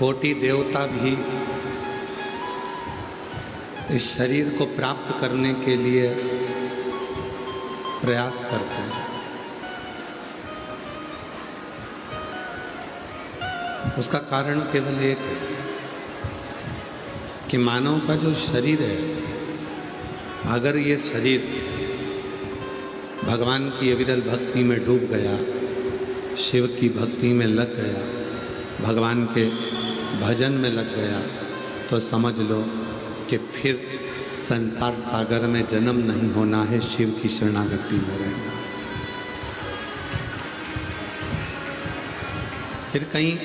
कोटि देवता भी इस शरीर को प्राप्त करने के लिए प्रयास करते हैं। उसका कारण केवल एक है कि मानव का जो शरीर है, अगर ये शरीर भगवान की अविरल भक्ति में डूब गया, शिव की भक्ति में लग गया, भगवान के भजन में लग गया, तो समझ लो कि फिर संसार सागर में जन्म नहीं होना है, शिव की शरणागति में रहना। फिर कहीं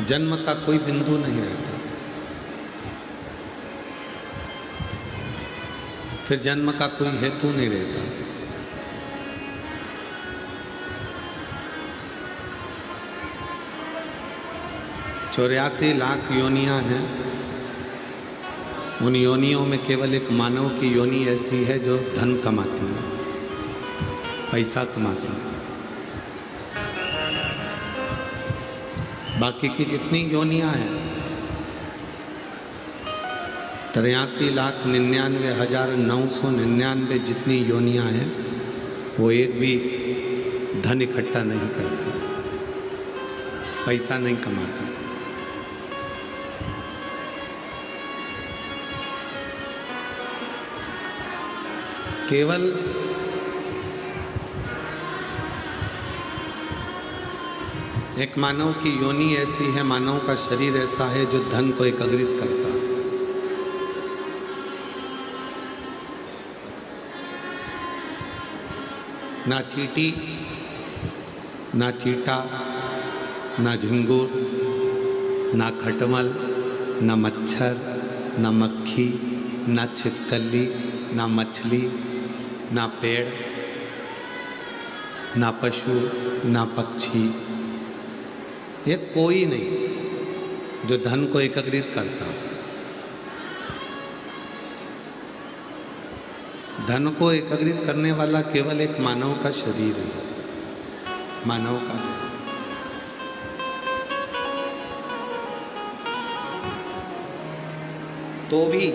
जन्म का कोई बिंदु नहीं रहता, फिर जन्म का कोई हेतु नहीं रहता। 84 लाख योनियां हैं। उन योनियों में केवल एक मानव की योनि ऐसी है जो धन कमाती है, पैसा कमाती है। बाकी की जितनी योनियां हैं, 83,99,999 जितनी योनियां हैं, वो एक भी धन इकट्ठा नहीं करती, पैसा नहीं कमाती। केवल एक मानव की योनि ऐसी है, मानव का शरीर ऐसा है जो धन को एकत्रित करता है। ना चींटी, ना चीटा, ना झिंगुर, ना खटमल, ना मच्छर, ना मक्खी, ना छिपकली, ना मछली, ना पेड़, ना पशु, ना पक्षी, ये कोई नहीं जो धन को एकत्रित करता हो। धन को एकत्रित करने वाला केवल एक मानव का शरीर है, मानव का देह। तो भी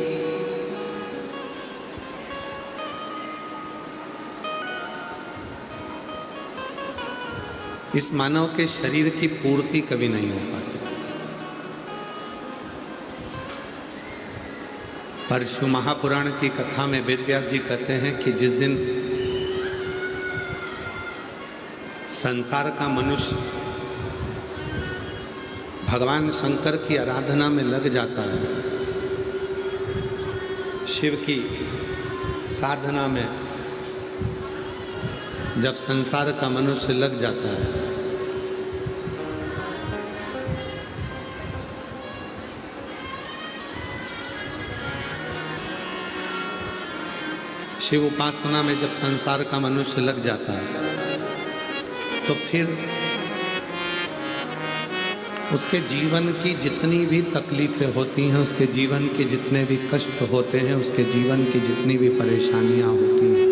इस मानव के शरीर की पूर्ति कभी नहीं हो पाती। परशु महापुराण की कथा में वेदव्यास जी कहते हैं कि जिस दिन संसार का मनुष्य भगवान शंकर की आराधना में लग जाता है, शिव की साधना में जब संसार का मनुष्य लग जाता है, शिव उपासना में जब संसार का मनुष्य लग जाता है, तो फिर उसके जीवन की जितनी भी तकलीफें होती हैं, उसके जीवन के जितने भी कष्ट होते हैं, उसके जीवन की जितनी भी परेशानियां होती हैं,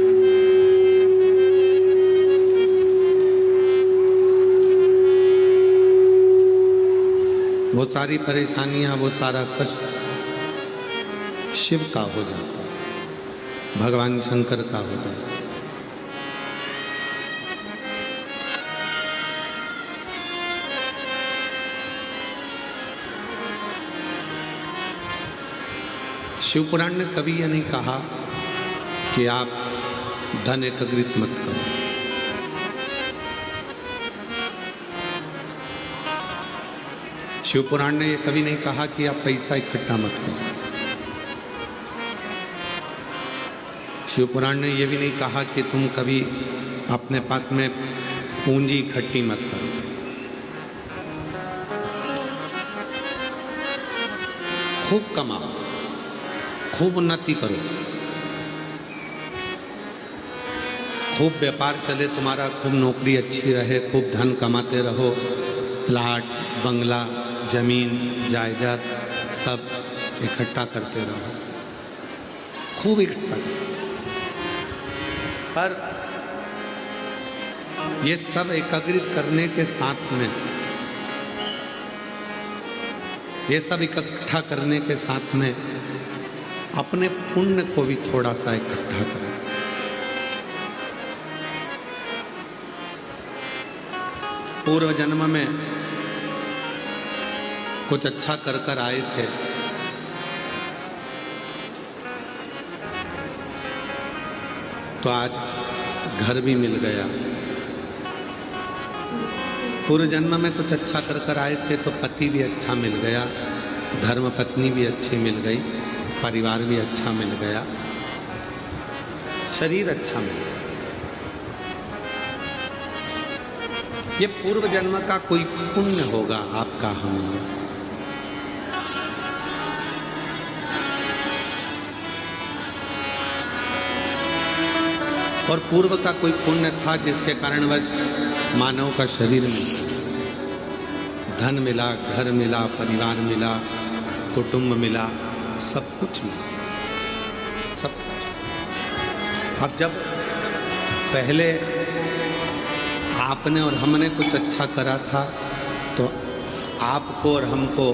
वो सारी परेशानियां, वो सारा कष्ट शिव का हो जाता है, भगवान शंकर का हो जाता है। शिव पुराण ने कभी यह नहीं कहा कि आप धन एकत्रित मत करो। शिव पुराण ने यह कभी नहीं कहा कि आप पैसा इकट्ठा मत करो। शिव पुराण ने यह भी नहीं कहा कि तुम कभी अपने पास में पूंजी इकट्ठी मत करो। खूब कमाओ, खूब उन्नति करो, खूब व्यापार चले तुम्हारा, खूब नौकरी अच्छी रहे, खूब धन कमाते रहो, प्लाट, बंगला, जमीन, जायदाद सब इकट्ठा करते रहो, खूब इकट्ठा। पर ये सब एकाग्रित करने के साथ में, ये सब इकट्ठा करने के साथ में अपने पुण्य को भी थोड़ा सा इकट्ठा करें। पूर्व जन्म में कुछ अच्छा कर कर आए थे, तो आज घर भी मिल गया। पूर्व जन्म में कुछ अच्छा कर कर आए थे तो पति भी अच्छा मिल गया, धर्म पत्नी भी अच्छी मिल गई, परिवार भी अच्छा मिल गया, शरीर अच्छा मिल गया। ये पूर्व जन्म का कोई पुण्य होगा आपका, हमारा। और पूर्व का कोई पुण्य था जिसके कारणवश मानव का शरीर मिला, धन मिला, घर मिला, परिवार मिला, कुटुंब मिला, सब कुछ मिला, सब कुछ। अब जब पहले आपने और हमने कुछ अच्छा करा था तो आपको और हमको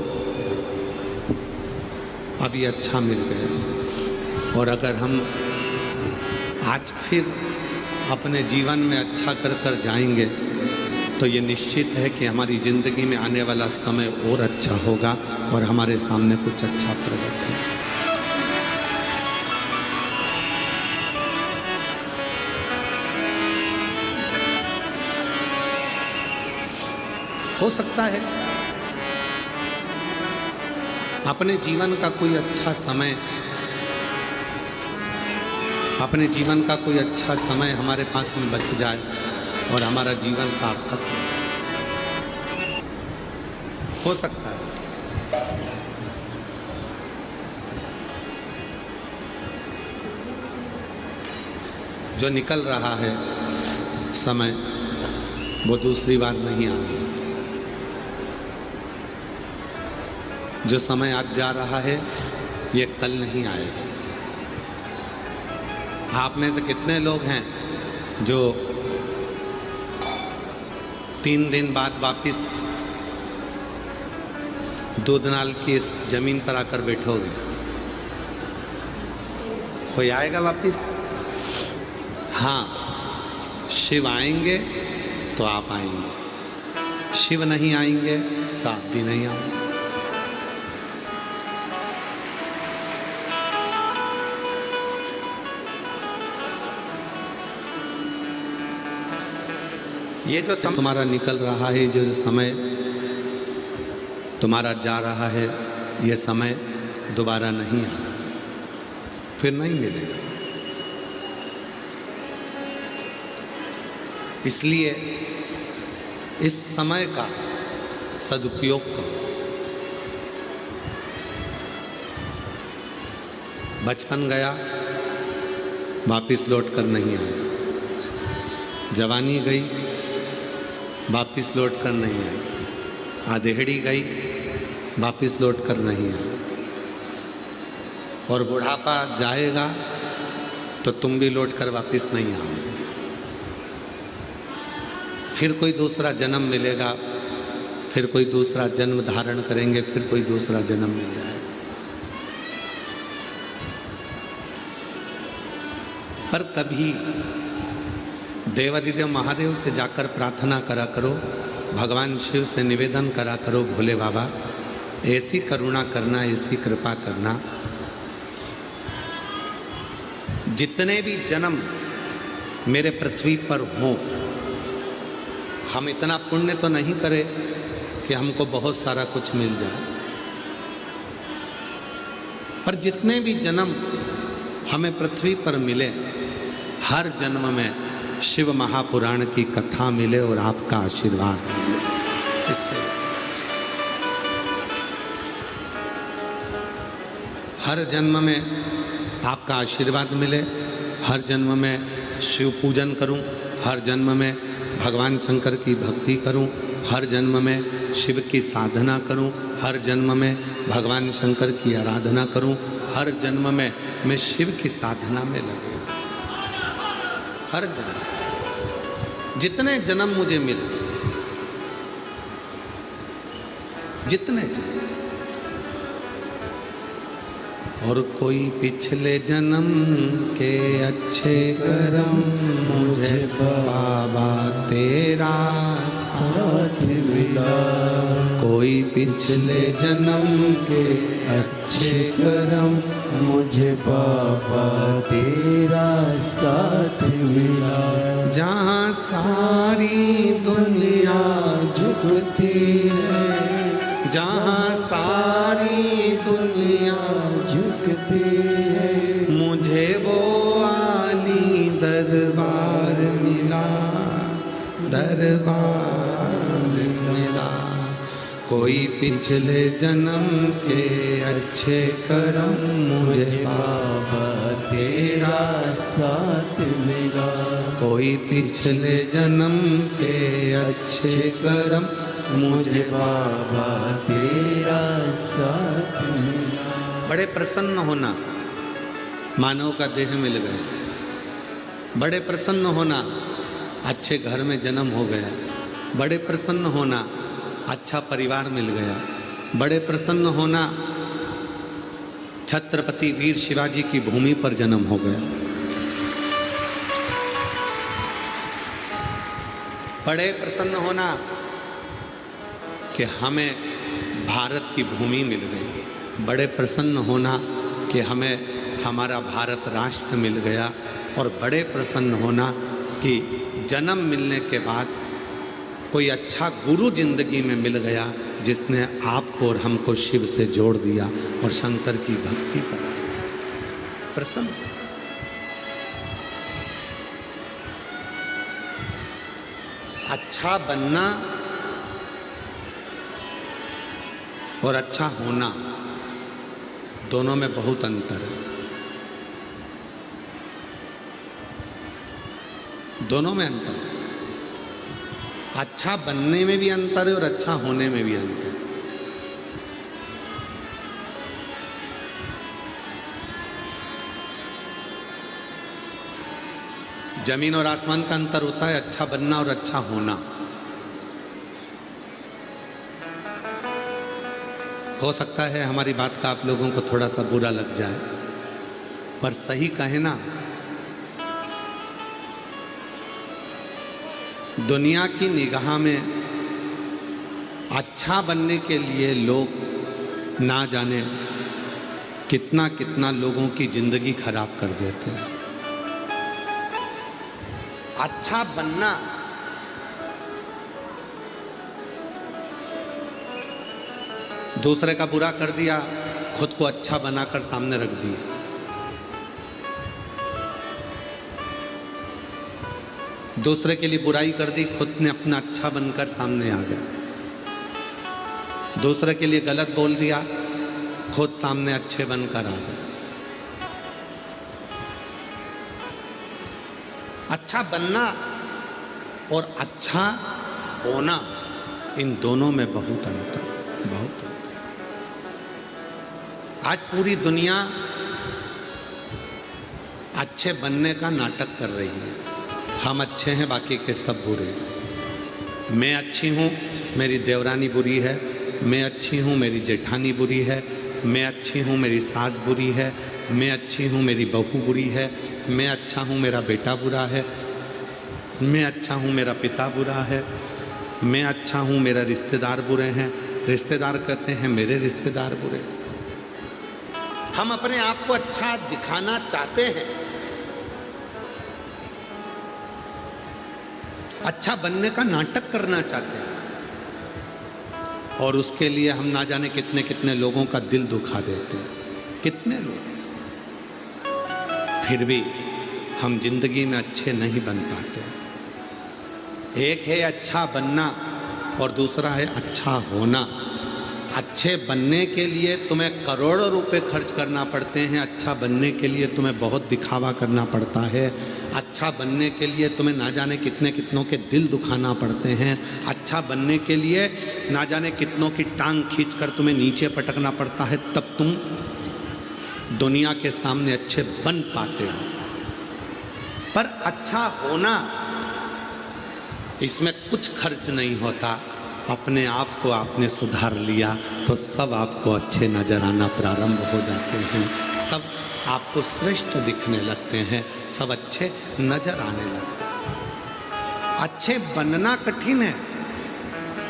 अभी अच्छा मिल गया। और अगर हम आज फिर अपने जीवन में अच्छा कर कर जाएंगे तो ये निश्चित है कि हमारी ज़िंदगी में आने वाला समय और अच्छा होगा और हमारे सामने कुछ अच्छा प्रकट है। हो सकता है अपने जीवन का कोई अच्छा समय, अपने जीवन का कोई अच्छा समय हमारे पास में बच जाए और हमारा जीवन सार्थक हो सकता है। जो निकल रहा है समय वो दूसरी बार नहीं आना। जो समय आज जा रहा है ये कल नहीं आएगा। आप में से कितने लोग हैं जो 3 दिन बाद वापिस दूधनाल की इस जमीन पर आकर बैठोगे? कोई आएगा वापिस? हाँ, शिव आएंगे तो आप आएंगे, शिव नहीं आएंगे तो आप भी नहीं आओगे। ये जो समय तुम्हारा निकल रहा है, जो समय तुम्हारा जा रहा है, ये समय दोबारा नहीं आना, फिर नहीं मिलेगा। इसलिए इस समय का सदुपयोग करो। बचपन गया, वापिस लौट कर नहीं आया। जवानी गई, वापिस लौट कर नहीं आई। आधेड़ी गई, वापिस लौट कर नहीं आई। और बुढ़ापा जाएगा तो तुम भी लौट कर वापिस नहीं आओगे। फिर कोई दूसरा जन्म मिलेगा, फिर कोई दूसरा जन्म धारण करेंगे, फिर कोई दूसरा जन्म मिल जाएगा। पर कभी देवादिदेव महादेव से जाकर प्रार्थना करा करो, भगवान शिव से निवेदन करा करो, भोले बाबा ऐसी करुणा करना, ऐसी कृपा करना, जितने भी जन्म मेरे पृथ्वी पर हों, हम इतना पुण्य तो नहीं करें कि हमको बहुत सारा कुछ मिल जाए, पर जितने भी जन्म हमें पृथ्वी पर मिले, हर जन्म में शिव महापुराण की कथा मिले और आपका आशीर्वाद मिले। इससे हर जन्म में आपका आशीर्वाद मिले, हर जन्म में शिव पूजन करूं, हर जन्म में भगवान शंकर की भक्ति करूं, हर जन्म में शिव की साधना करूं, हर जन्म में भगवान शंकर की आराधना करूं, हर जन्म में मैं शिव की साधना में लगूं। हर जन्म जितने जन्म मुझे मिले, जितने जन्म, और कोई पिछले जन्म के अच्छे कर्म मुझे बाबा तेरा साथ मिला। कोई पिछले जन्म के अच्छे कर्म मुझे बाबा तेरा साथ मिला। जहाँ सारी दुनिया झुकती है, जहाँ सारी दुनिया झुकती है, मुझे वो आली दरबार मिला, दरबार मिला। कोई पिछले जन्म के अच्छे कर्म मुझे बाबा तेरा साथ मिला। कोई पिछले जन्म के अच्छे कर्म मुझे बाबा तेरा साथ मिला। बड़े प्रसन्न होना, मानव का देह मिल गया। बड़े प्रसन्न होना, अच्छे घर में जन्म हो गया। बड़े प्रसन्न होना, अच्छा परिवार मिल गया। बड़े प्रसन्न होना, छत्रपति वीर शिवाजी की भूमि पर जन्म हो गया। बड़े प्रसन्न होना कि हमें भारत की भूमि मिल गई। बड़े प्रसन्न होना कि हमें हमारा भारत राष्ट्र मिल गया। और बड़े प्रसन्न होना कि जन्म मिलने के बाद कोई अच्छा गुरु जिंदगी में मिल गया, जिसने आपको और हमको शिव से जोड़ दिया और शंकर की भक्ति कराई। प्रसन्न। अच्छा बनना और अच्छा होना, दोनों में बहुत अंतर है। दोनों में अंतर है। अच्छा बनने में भी अंतर है और अच्छा होने में भी अंतर है। जमीन और आसमान का अंतर होता है अच्छा बनना और अच्छा होना। हो सकता है हमारी बात का आप लोगों को थोड़ा सा बुरा लग जाए, पर सही कहे ना, दुनिया की निगाह में अच्छा बनने के लिए लोग ना जाने कितना कितना लोगों की जिंदगी खराब कर देते हैं। अच्छा बनना दूसरे का बुरा कर दिया, खुद को अच्छा बनाकर सामने रख दिया। दूसरे के लिए बुराई कर दी, खुद ने अपना अच्छा बनकर सामने आ गया। दूसरे के लिए गलत बोल दिया, खुद सामने अच्छे बनकर आ गए। अच्छा बनना और अच्छा होना, इन दोनों में बहुत अंतर, बहुत अंतर। आज पूरी दुनिया अच्छे बनने का नाटक कर रही है। हम अच्छे हैं, बाकी के सब बुरे हैं। मैं अच्छी हूँ, मेरी देवरानी बुरी है। मैं अच्छी हूँ, मेरी जेठानी बुरी है। मैं अच्छी हूँ, मेरी सास बुरी है। मैं अच्छी हूँ, मेरी बहू बुरी है। मैं अच्छा हूँ, मेरा बेटा बुरा है। मैं अच्छा हूँ, मेरा पिता बुरा है। मैं अच्छा हूँ, मेरा रिश्तेदार बुरे हैं। रिश्तेदार कहते हैं मेरे रिश्तेदार बुरे। हम अपने आप को अच्छा दिखाना चाहते हैं, अच्छा बनने का नाटक करना चाहते हैं, और उसके लिए हम ना जाने कितने कितने लोगों का दिल दुखा देते हैं। कितने लोग, फिर भी हम जिंदगी में अच्छे नहीं बन पाते। एक है अच्छा बनना और दूसरा है अच्छा होना। अच्छे बनने के लिए तुम्हें करोड़ों रुपए खर्च करना पड़ते हैं। अच्छा बनने के लिए तुम्हें बहुत दिखावा करना पड़ता है। अच्छा बनने के लिए तुम्हें ना जाने कितने कितनों के दिल दुखाना पड़ते हैं। अच्छा बनने के लिए ना जाने कितनों की टांग खींचकर तुम्हें नीचे पटकना पड़ता है, तब तुम दुनिया के सामने अच्छे बन पाते हो। पर अच्छा होना इसमें कुछ खर्च नहीं होता। अपने आप को आपने सुधार लिया तो सब आपको अच्छे नजर आना प्रारंभ हो जाते हैं, सब आपको श्रेष्ठ दिखने लगते हैं, सब अच्छे नजर आने लगते हैं। अच्छे बनना कठिन है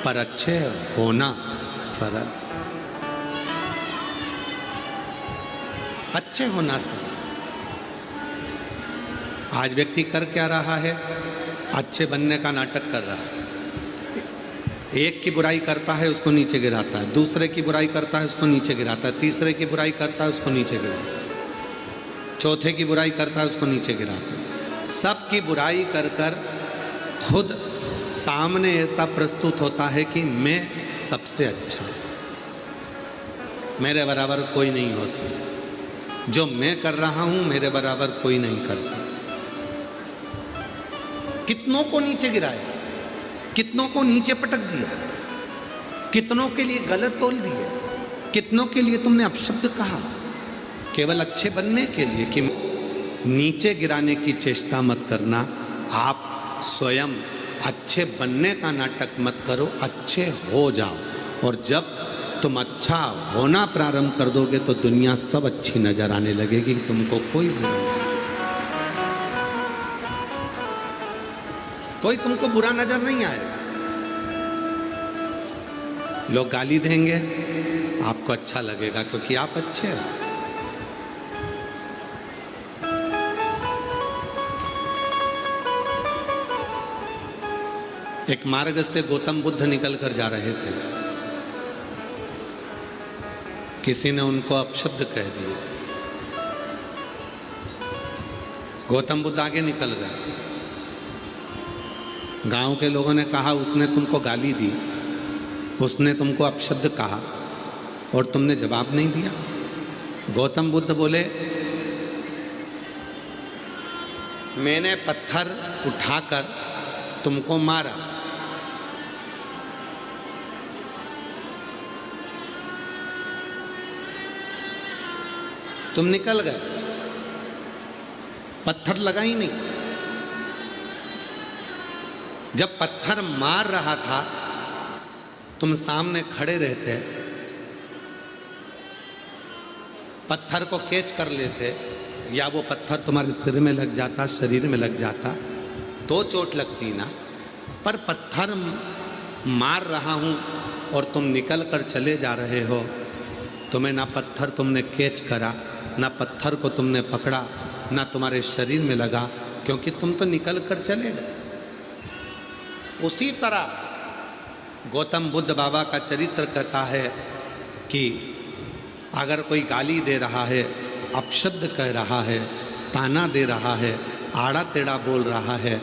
पर अच्छे होना सरल। अच्छे होना सरल। आज व्यक्ति कर क्या रहा है? अच्छे बनने का नाटक कर रहा है। एक की बुराई करता है उसको नीचे गिराता है, दूसरे की बुराई करता है उसको नीचे गिराता है, तीसरे की बुराई करता है उसको नीचे गिराता है, चौथे की बुराई करता है उसको नीचे गिराता है। सबकी बुराई कर कर खुद सामने ऐसा प्रस्तुत होता है कि मैं सबसे अच्छा हूं, मेरे बराबर कोई नहीं हो सकता, जो मैं कर रहा हूं मेरे बराबर कोई नहीं कर सकता। कितनों को नीचे गिराया, कितनों को नीचे पटक दिया, कितनों के लिए गलत बोल दिया, कितनों के लिए तुमने अपशब्द कहा, केवल अच्छे बनने के लिए कि नीचे गिराने की चेष्टा मत करना। आप स्वयं अच्छे बनने का नाटक मत करो, अच्छे हो जाओ। और जब तुम अच्छा होना प्रारंभ कर दोगे तो दुनिया सब अच्छी नजर आने लगेगी, तुमको कोई बुरा नहीं, कोई तुमको बुरा नजर नहीं आएगा। लोग गाली देंगे, आपको अच्छा लगेगा क्योंकि आप अच्छे हो। एक मार्ग से गौतम बुद्ध निकल कर जा रहे थे, किसी ने उनको अपशब्द कह दिया। गौतम बुद्ध आगे निकल गए, गांव के लोगों ने कहा उसने तुमको गाली दी, उसने तुमको अपशब्द कहा और तुमने जवाब नहीं दिया। गौतम बुद्ध बोले, मैंने पत्थर उठाकर तुमको मारा, तुम निकल गए, पत्थर लगा ही नहीं। जब पत्थर मार रहा था तुम सामने खड़े रहते, पत्थर को कैच कर लेते, या वो पत्थर तुम्हारे सिर में लग जाता, शरीर में लग जाता तो चोट लगती ना। पर पत्थर मार रहा हूं और तुम निकल कर चले जा रहे हो, तुम्हें ना पत्थर तुमने कैच करा, ना पत्थर को तुमने पकड़ा, ना तुम्हारे शरीर में लगा, क्योंकि तुम तो निकल कर चले गए। उसी तरह गौतम बुद्ध बाबा का चरित्र कहता है कि अगर कोई गाली दे रहा है, अपशब्द कह रहा है, ताना दे रहा है, आड़ा टेढ़ा बोल रहा है,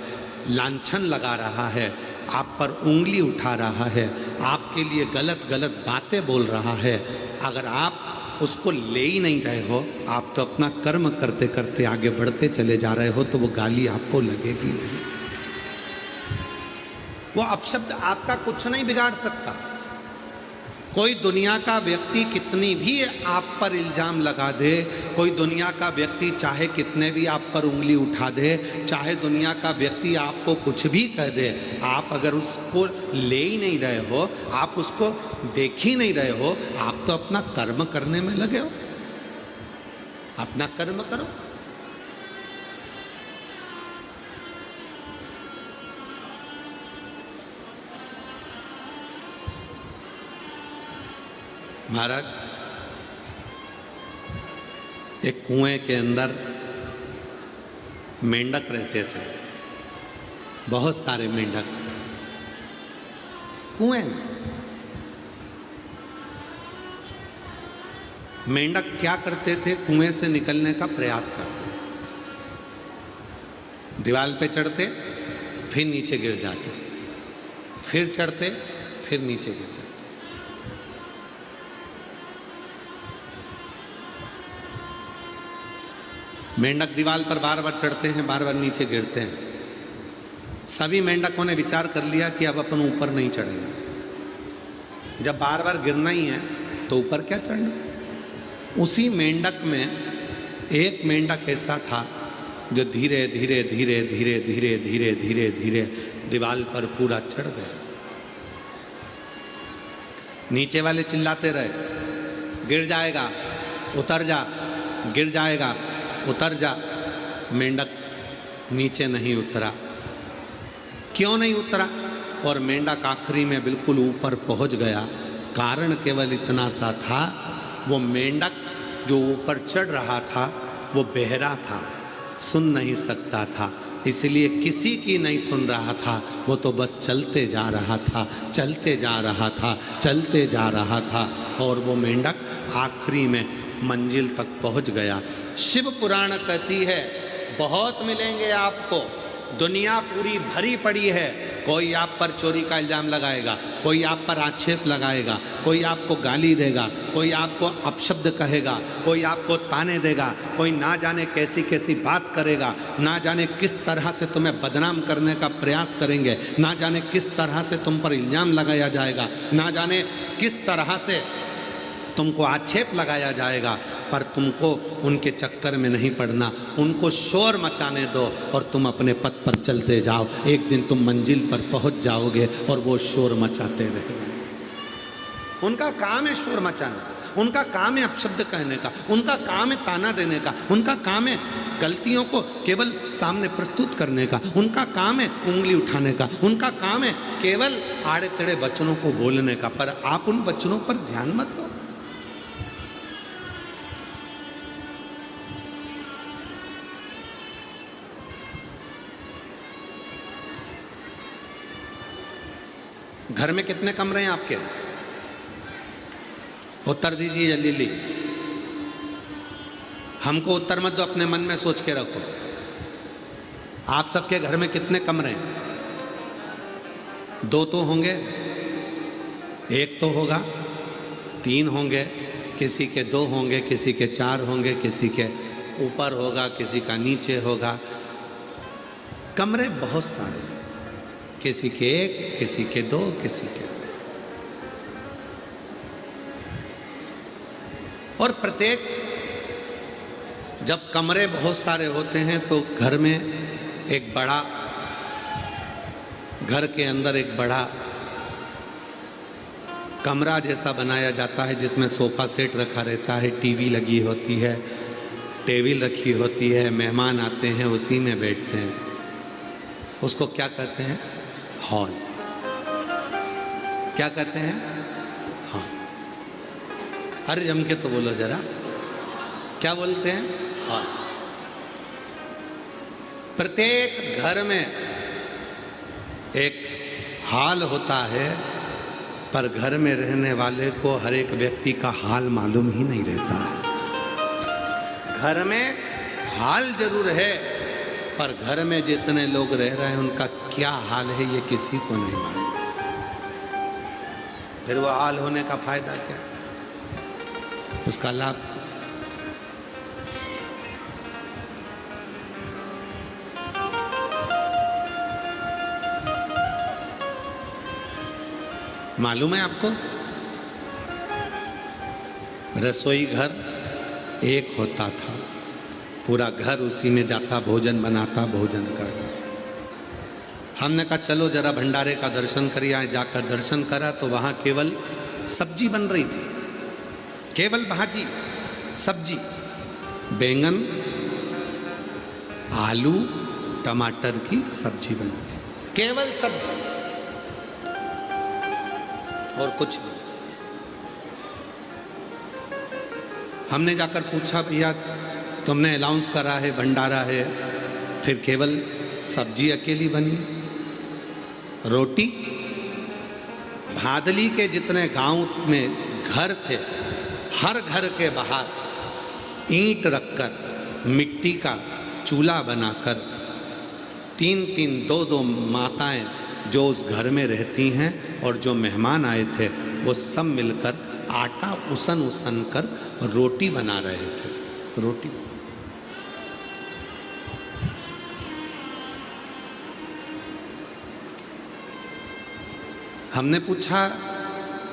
लांछन लगा रहा है, आप पर उंगली उठा रहा है, आपके लिए गलत गलत बातें बोल रहा है, अगर आप उसको ले ही नहीं रहे हो, आप तो अपना कर्म करते करते आगे बढ़ते चले जा रहे हो, तो वो गाली आपको लगेगी नहीं। वो अपशब्द आपका कुछ नहीं बिगाड़ सकता। कोई दुनिया का व्यक्ति कितनी भी आप पर इल्ज़ाम लगा दे, कोई दुनिया का व्यक्ति चाहे कितने भी आप पर उंगली उठा दे, चाहे दुनिया का व्यक्ति आपको कुछ भी कह दे, आप अगर उसको ले ही नहीं रहे हो, आप उसको देख ही नहीं रहे हो, आप तो अपना कर्म करने में लगे हो। अपना कर्म करो। महाराज, एक कुएं के अंदर मेंढक रहते थे, बहुत सारे मेंढक कुएं में। मेंढक क्या करते थे? कुएं से निकलने का प्रयास करते थे, दीवार पे चढ़ते फिर नीचे गिर जाते, फिर चढ़ते फिर नीचे गिरते। मेंढक दीवार पर बार बार चढ़ते हैं, बार बार नीचे गिरते हैं। सभी मेंढकों ने विचार कर लिया कि अब अपन ऊपर नहीं चढ़ेंगे, जब बार बार गिरना ही है तो ऊपर क्या चढ़ना। उसी मेंढक में एक मेंढक ऐसा था जो धीरे धीरे धीरे धीरे धीरे धीरे धीरे धीरे दीवार पर पूरा चढ़ गया। नीचे वाले चिल्लाते रहे, गिर जाएगा, उतर जा, गिर जाएगा, उतर जा। मेंढक नीचे नहीं उतरा। क्यों नहीं उतरा? और मेंढक आखिरी में बिल्कुल ऊपर पहुंच गया। कारण केवल इतना सा था, वो मेंढक जो ऊपर चढ़ रहा था वो बहरा था, सुन नहीं सकता था, इसलिए किसी की नहीं सुन रहा था। वो तो बस चलते जा रहा था, चलते जा रहा था, चलते जा रहा था। और वो मेंढक आखिरी में मंजिल तक पहुंच गया। शिव पुराण कहती है बहुत मिलेंगे आपको, दुनिया पूरी भरी पड़ी है। कोई आप पर चोरी का इल्ज़ाम लगाएगा, कोई आप पर आक्षेप लगाएगा, कोई आपको गाली देगा, कोई आपको अपशब्द कहेगा, कोई आपको ताने देगा, कोई ना जाने कैसी कैसी बात करेगा, ना जाने किस तरह से तुम्हें बदनाम करने का प्रयास करेंगे, ना जाने किस तरह से तुम पर इल्ज़ाम लगाया जाएगा, ना जाने किस तरह से तुमको आक्षेप लगाया जाएगा। पर तुमको उनके चक्कर में नहीं पड़ना, उनको शोर मचाने दो और तुम अपने पथ पर चलते जाओ। एक दिन तुम मंजिल पर पहुंच जाओगे और वो शोर मचाते रहेंगे। उनका काम है शोर मचाना, उनका काम है अपशब्द कहने का, उनका काम है ताना देने का, उनका काम है गलतियों को केवल सामने प्रस्तुत करने का, उनका काम है उंगली उठाने का, उनका काम है केवल आड़े टेढ़े वचनों को बोलने का। पर आप उन वचनों पर ध्यान मत दो। घर में कितने कमरे हैं आपके? उत्तर दीजिए जल्दी जल्दी। हमको उत्तर मत दो, अपने मन में सोच के रखो। आप सबके घर में कितने कमरे हैं? 2 तो होंगे, 1 तो होगा, 3 होंगे, किसी के 2 होंगे, किसी के 4 होंगे, किसी के ऊपर होगा, किसी का नीचे होगा। कमरे बहुत सारे, किसी के 1, किसी के 2, किसी के। और प्रत्येक जब कमरे बहुत सारे होते हैं तो घर में एक बड़ा, घर के अंदर एक बड़ा कमरा जैसा बनाया जाता है जिसमें सोफा सेट रखा रहता है, टीवी लगी होती है, टेबल रखी होती है, मेहमान आते हैं उसी में बैठते हैं। उसको क्या कहते हैं? हॉल। क्या कहते हैं? हॉल। अरे जम के तो बोलो जरा, क्या बोलते हैं? हॉल। प्रत्येक घर में एक हाल होता है, पर घर में रहने वाले को हर एक व्यक्ति का हाल मालूम ही नहीं रहता है। घर में हाल जरूर है, पर घर में जितने लोग रह रहे हैं उनका क्या हाल है ये किसी को नहीं मालूम। फिर वो हाल होने का फायदा क्या, उसका लाभ? मालूम है आपको? रसोई घर एक होता था, पूरा घर उसी में जाता, भोजन बनाता, भोजन करता। हमने कहा चलो जरा भंडारे का दर्शन करिए आए। जाकर दर्शन करा तो वहाँ केवल सब्जी बन रही थी, केवल भाजी सब्जी, बैंगन आलू टमाटर की सब्जी बनी थी, केवल सब्जी और कुछ नहीं। हमने जाकर पूछा भैया तुमने अनाउंस करा है भंडारा है, फिर केवल सब्जी अकेली बनी, रोटी? भादली के जितने गांव में घर थे, हर घर के बाहर ईंट रखकर, मिट्टी का चूल्हा बनाकर 3-3, 2-2 माताएं जो उस घर में रहती हैं और जो मेहमान आए थे वो सब मिलकर आटा उसन कर रोटी बना रहे थे। रोटी हमने पूछा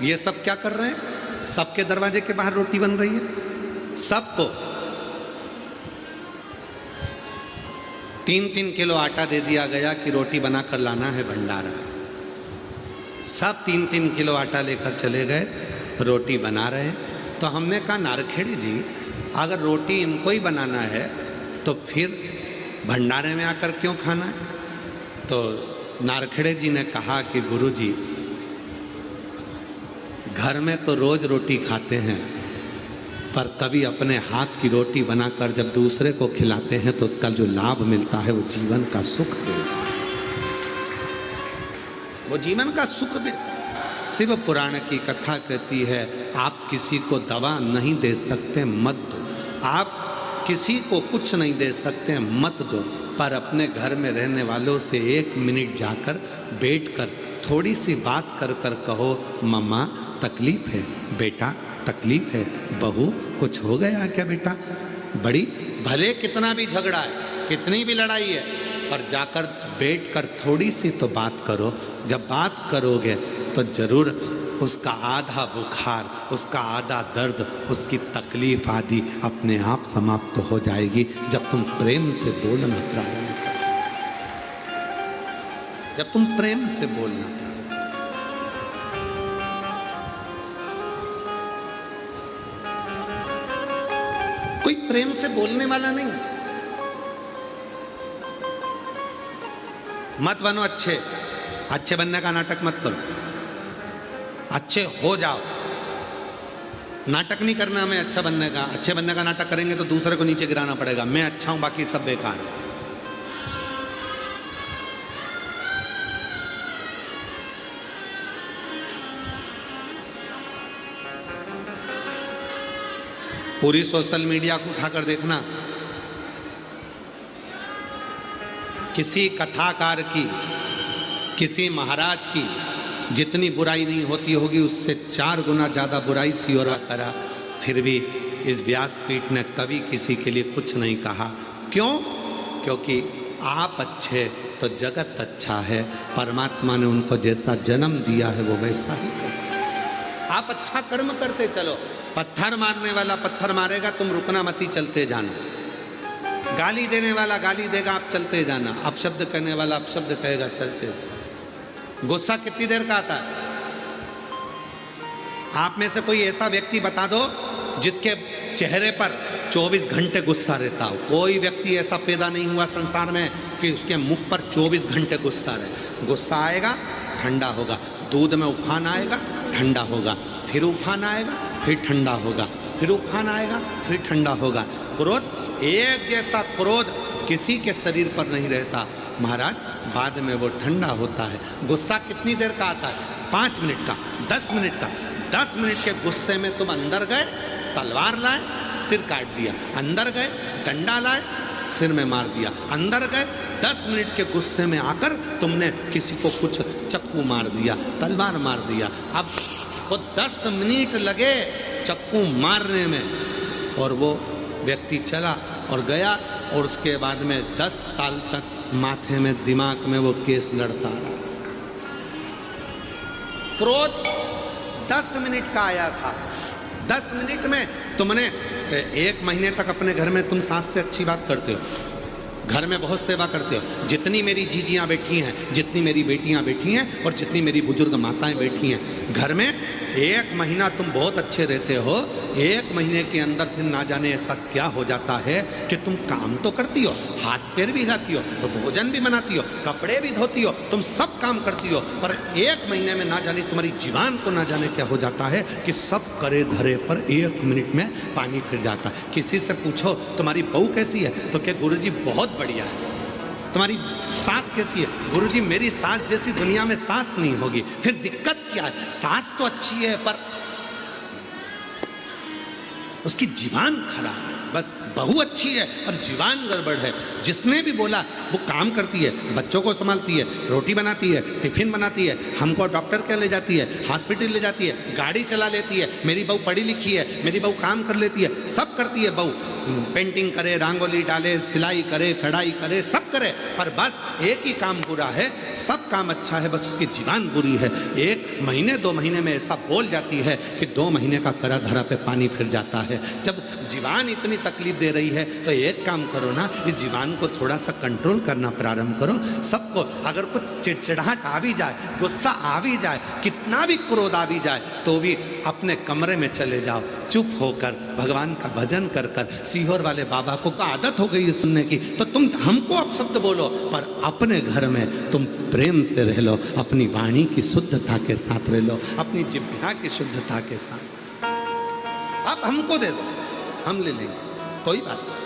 ये सब क्या कर रहे हैं? सबके दरवाजे के बाहर रोटी बन रही है, सबको। 3-3 किलो आटा दे दिया गया कि रोटी बनाकर लाना है भंडारा। सब 3-3 किलो आटा लेकर चले गए, रोटी बना रहे हैं। तो हमने कहा नारखेड़ी जी, अगर रोटी इनको ही बनाना है तो फिर भंडारे में आकर क्यों खाना है? तो नारखेड़े जी ने कहा कि गुरुजी, घर में तो रोज रोटी खाते हैं, पर कभी अपने हाथ की रोटी बनाकर जब दूसरे को खिलाते हैं तो उसका जो लाभ मिलता है वो जीवन का सुख दे जाता है, वो जीवन का सुख भी। शिव पुराण की कथा कहती है, आप किसी को दवा नहीं दे सकते मत दो, आप किसी को कुछ नहीं दे सकते मत दो, पर अपने घर में रहने वालों से 1 मिनट जाकर बैठकर थोड़ी सी बात कर कर कहो, मम्मा तकलीफ है, बेटा तकलीफ है, बहू कुछ हो गया क्या बेटा? बड़ी भले कितना भी झगड़ा है, कितनी भी लड़ाई है, पर जाकर बैठकर थोड़ी सी तो बात करो। जब बात करोगे तो जरूर उसका आधा बुखार, उसका आधा दर्द, उसकी तकलीफ आदि अपने आप समाप्त हो जाएगी। जब तुम प्रेम से बोलना प्रारंभ करो, जब तुम प्रेम से बोलना प्रारंभ। कोई प्रेम से बोलने वाला नहीं। मत बनो अच्छे, अच्छे बनने का नाटक मत करो, अच्छे हो जाओ। नाटक नहीं करना हमें अच्छा बनने का। अच्छे बनने का नाटक करेंगे तो दूसरे को नीचे गिराना पड़ेगा, मैं अच्छा हूं बाकी सब बेकार है। पूरी सोशल मीडिया को उठाकर देखना, किसी कथाकार की, किसी महाराज की जितनी बुराई नहीं होती होगी उससे 4 गुना ज़्यादा बुराई सियोरा करा, फिर भी इस व्यासपीठ ने कभी किसी के लिए कुछ नहीं कहा। क्यों? क्योंकि आप अच्छे तो जगत अच्छा है। परमात्मा ने उनको जैसा जन्म दिया है वो वैसा ही करता। आप अच्छा कर्म करते चलो। पत्थर मारने वाला पत्थर मारेगा, तुम रुकना मत ही, चलते जाना। गाली देने वाला गाली देगा, आप चलते जाना। अपशब्द कहने वाला अपशब्द कहेगा, चलते जाना। गुस्सा कितनी देर का आता है? आप में से कोई ऐसा व्यक्ति बता दो जिसके चेहरे पर 24 घंटे गुस्सा रहता हो। कोई व्यक्ति ऐसा पैदा नहीं हुआ संसार में कि उसके मुख पर 24 घंटे गुस्सा रहे। गुस्सा आएगा, ठंडा होगा। दूध में उफान आएगा, ठंडा होगा, फिर उफान आएगा, फिर ठंडा होगा, फिर उफान आएगा, फिर ठंडा होगा। क्रोध, एक जैसा क्रोध किसी के शरीर पर नहीं रहता महाराज, बाद में वो ठंडा होता है। गुस्सा कितनी देर का आता है? 5 मिनट का, 10 मिनट का। 10 मिनट के गुस्से में तुम अंदर गए, तलवार लाए, सिर काट दिया। अंदर गए, डंडा लाए, सिर में मार दिया। अंदर गए, 10 मिनट के गुस्से में आकर तुमने किसी को कुछ चक्कू मार दिया, तलवार मार दिया। अब वो 10 मिनट लगे चक्कू मारने में, और वो व्यक्ति चला और गया, और उसके बाद में 10 साल तक माथे में, दिमाग में वो केस लड़ता रहा। क्रोध 10 मिनट का आया था। 10 मिनट में तुमने 1 महीने तक अपने घर में तुम सास से अच्छी बात करते हो, घर में बहुत सेवा करते हो। जितनी मेरी जीजियाँ बैठी हैं, जितनी मेरी बेटियाँ बैठी हैं, और जितनी मेरी बुजुर्ग माताएं बैठी हैं, घर में 1 महीना तुम बहुत अच्छे रहते हो। 1 महीने के अंदर फिर ना जाने ऐसा क्या हो जाता है कि तुम काम तो करती हो, हाथ पैर भी हिलाती हो, तो भोजन भी बनाती हो, कपड़े भी धोती हो, तुम सब काम करती हो, पर 1 महीने में ना जाने तुम्हारी जीवान को ना जाने क्या हो जाता है कि सब करे धरे पर 1 मिनट में पानी फिर जाता है। किसी से पूछो तुम्हारी बहू कैसी है, तो क्या गुरुजी बहुत बढ़िया है। तुम्हारी सास कैसी है? गुरुजी मेरी सास जैसी दुनिया में सास नहीं होगी। फिर दिक्कत क्या है? सास तो अच्छी है पर उसकी जीवान खराब है। बस बहू अच्छी है और जीवान गड़बड़ है। जिसने भी बोला वो काम करती है, बच्चों को संभालती है, रोटी बनाती है, टिफिन बनाती है, हमको डॉक्टर के ले जाती है, हॉस्पिटल ले जाती है, गाड़ी चला लेती है, मेरी बहू पढ़ी लिखी है, मेरी बहू काम कर लेती है, सब करती है बहू। पेंटिंग करे, रंगोली डाले, सिलाई करे, कढ़ाई करे, सब करे, पर बस एक ही काम बुरा है। सब काम अच्छा है, बस उसकी जीवान बुरी है। 1 महीने 2 महीने में ऐसा बोल जाती है कि 2 महीने का करा धरा पे पानी फिर जाता है। जब जीवान इतनी तकलीफ दे रही है तो एक काम करो ना, इस जीवान को थोड़ा सा कंट्रोल करना प्रारंभ करो। सबको अगर कुछ चिड़चिड़ाहट आ भी जाए, गुस्सा आ भी जाए, कितना भी क्रोध आ भी जाए, तो भी अपने कमरे में चले जाओ, चुप होकर भगवान का भजन कर कर। सीहोर वाले बाबा को आदत हो गई है सुनने की, तो तुम हमको अपशब्द बोलो, पर अपने घर में तुम प्रेम से रह लो, अपनी वाणी की शुद्धता के साथ रह लो, अपनी जिह्वा की शुद्धता के साथ। आप हमको दे दो, हम ले लेंगे, कोई बात नहीं,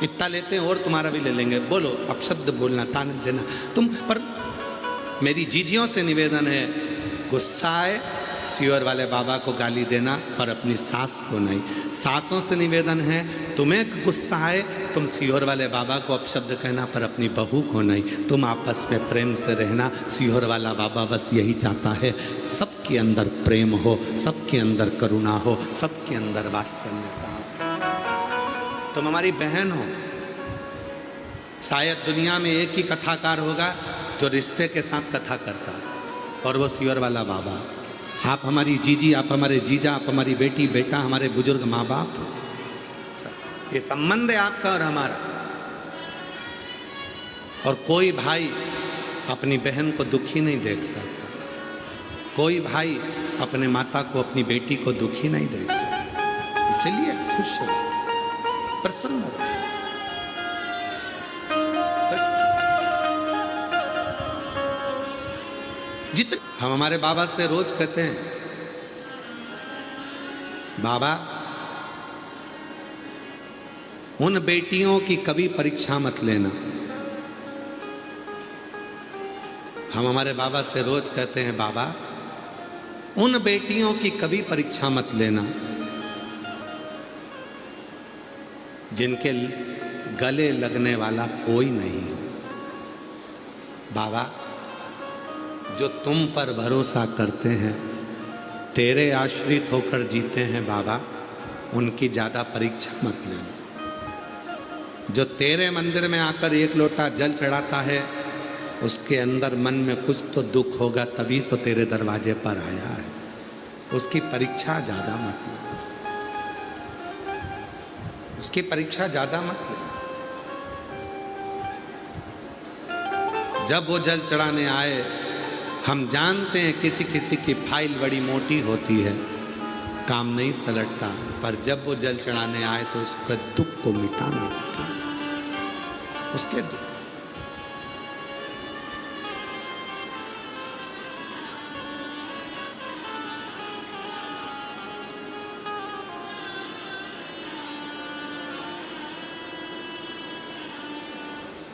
इतना लेते हैं और तुम्हारा भी ले लेंगे। बोलो, अपशब्द बोलना, ताने देना तुम। पर मेरी जीजियों से निवेदन है, गुस्सा आए सीहोर वाले बाबा को गाली देना, पर अपनी सास को नहीं। सासों से निवेदन है, तुम्हें गुस्सा आए तुम सीहोर वाले बाबा को अपशब्द कहना, पर अपनी बहू को नहीं। तुम आपस में प्रेम से रहना। सीहोर वाला बाबा बस यही चाहता है, सबके अंदर प्रेम हो, सबके अंदर करुणा हो, सबके अंदर वात्सल्यता हो। तुम हमारी बहन हो। शायद दुनिया में एक ही कथाकार होगा जो रिश्ते के साथ कथा करता है, और वो सीहोर वाला बाबा। आप हमारी जीजी, आप हमारे जीजा, आप हमारी बेटी बेटा, हमारे बुजुर्ग माँ बाप, ये संबंध है आपका और हमारा। और कोई भाई अपनी बहन को दुखी नहीं देख सकता, कोई भाई अपने माता को, अपनी बेटी को दुखी नहीं देख सकता। इसलिए खुश रहो, प्रसन्न रहो। जितने हम हमारे बाबा से रोज कहते हैं, बाबा उन बेटियों की कभी परीक्षा मत लेना। हम हमारे बाबा से रोज कहते हैं, बाबा उन बेटियों की कभी परीक्षा मत लेना जिनके गले लगने वाला कोई नहीं हो। बाबा जो तुम पर भरोसा करते हैं, तेरे आश्रित होकर जीते हैं, बाबा उनकी ज़्यादा परीक्षा मत लेना। जो तेरे मंदिर में आकर एक लोटा जल चढ़ाता है, उसके अंदर मन में कुछ तो दुख होगा, तभी तो तेरे दरवाजे पर आया है। उसकी परीक्षा ज़्यादा मत लेना, उसकी परीक्षा ज़्यादा मत लेना। जब वो जल चढ़ाने आए, हम जानते हैं किसी किसी की फाइल बड़ी मोटी होती है, काम नहीं सलटता, पर जब वो जल चढ़ाने आए तो उसके दुख को मिटाना होता, उसके दुख।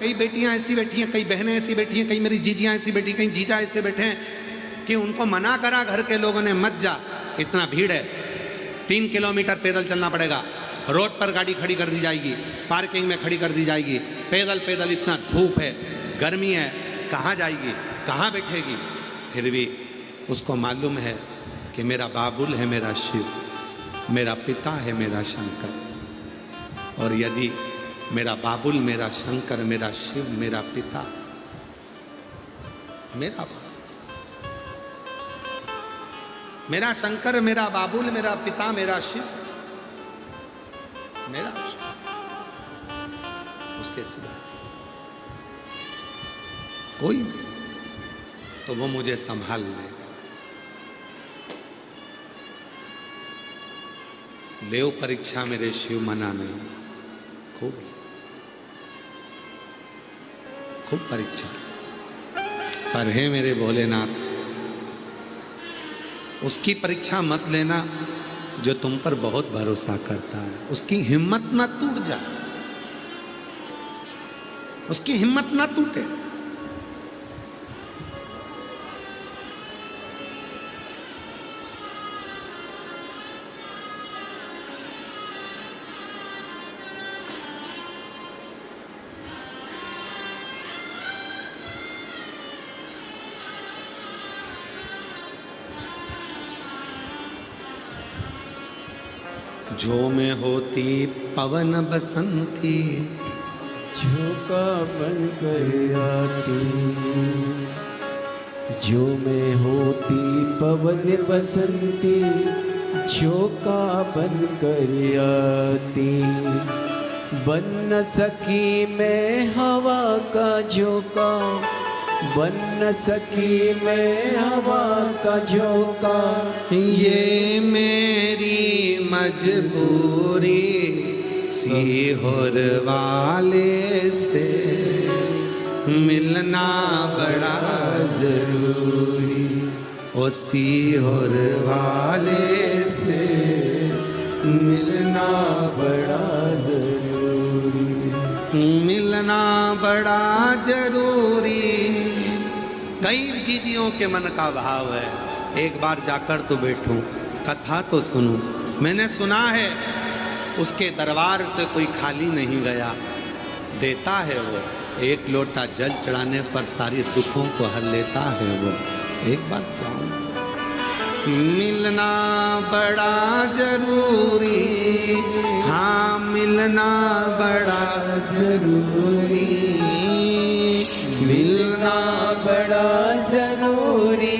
कई बेटियां ऐसी बैठी हैं, कई बहनें ऐसी बैठी हैं, कई मेरी जीजियां ऐसी बैठी, कई जीजा ऐसे बैठे हैं कि उनको मना करा घर के लोगों ने, मत जा, इतना भीड़ है, 3 किलोमीटर पैदल चलना पड़ेगा, रोड पर गाड़ी खड़ी कर दी जाएगी, पार्किंग में खड़ी कर दी जाएगी, पैदल पैदल, इतना धूप है, गर्मी है, कहाँ जाएगी, कहाँ बैठेगी। फिर भी उसको मालूम है कि मेरा बाबुल है मेरा शिव, मेरा पिता है मेरा शंकर। और यदि मेरा बाबुल, मेरा शंकर, मेरा शिव, मेरा पिता, मेरा मेरा शंकर, मेरा बाबुल, मेरा पिता, मेरा शिव, मेरा शिव, उसके सिवा कोई नहीं, तो वो मुझे संभाल लेगा। लेव परीक्षा मेरे शिव, मना नहीं, खूब खूब परीक्षा। पर हे मेरे भोलेनाथ, उसकी परीक्षा मत लेना जो तुम पर बहुत भरोसा करता है, उसकी हिम्मत ना टूट जाए, उसकी हिम्मत ना टूटे। जो में होती पवन बसंती, झोंका बन कर आती, जो में होती पवन बसंती, झोंका बन कर आती। बन न सकी मैं हवा का झोंका, बन न सकी मैं हवा का झोंका। ये मेरी मजबूरी सीहोर वाले से मिलना बड़ा जरूरी, ओ सीहोर वाले से मिलना बड़ा जरूरी, मिलना बड़ा जरूरी। कई चीजियों के मन का भाव है, एक बार जाकर तो बैठूं, कथा तो सुनूं। मैंने सुना है उसके दरबार से कोई खाली नहीं गया, देता है वो। एक लोटा जल चढ़ाने पर सारी दुखों को हल लेता है वो। एक बार जाऊं, मिलना बड़ा जरूरी, हाँ मिलना बड़ा जरूरी, मिलना बड़ा जरूरी,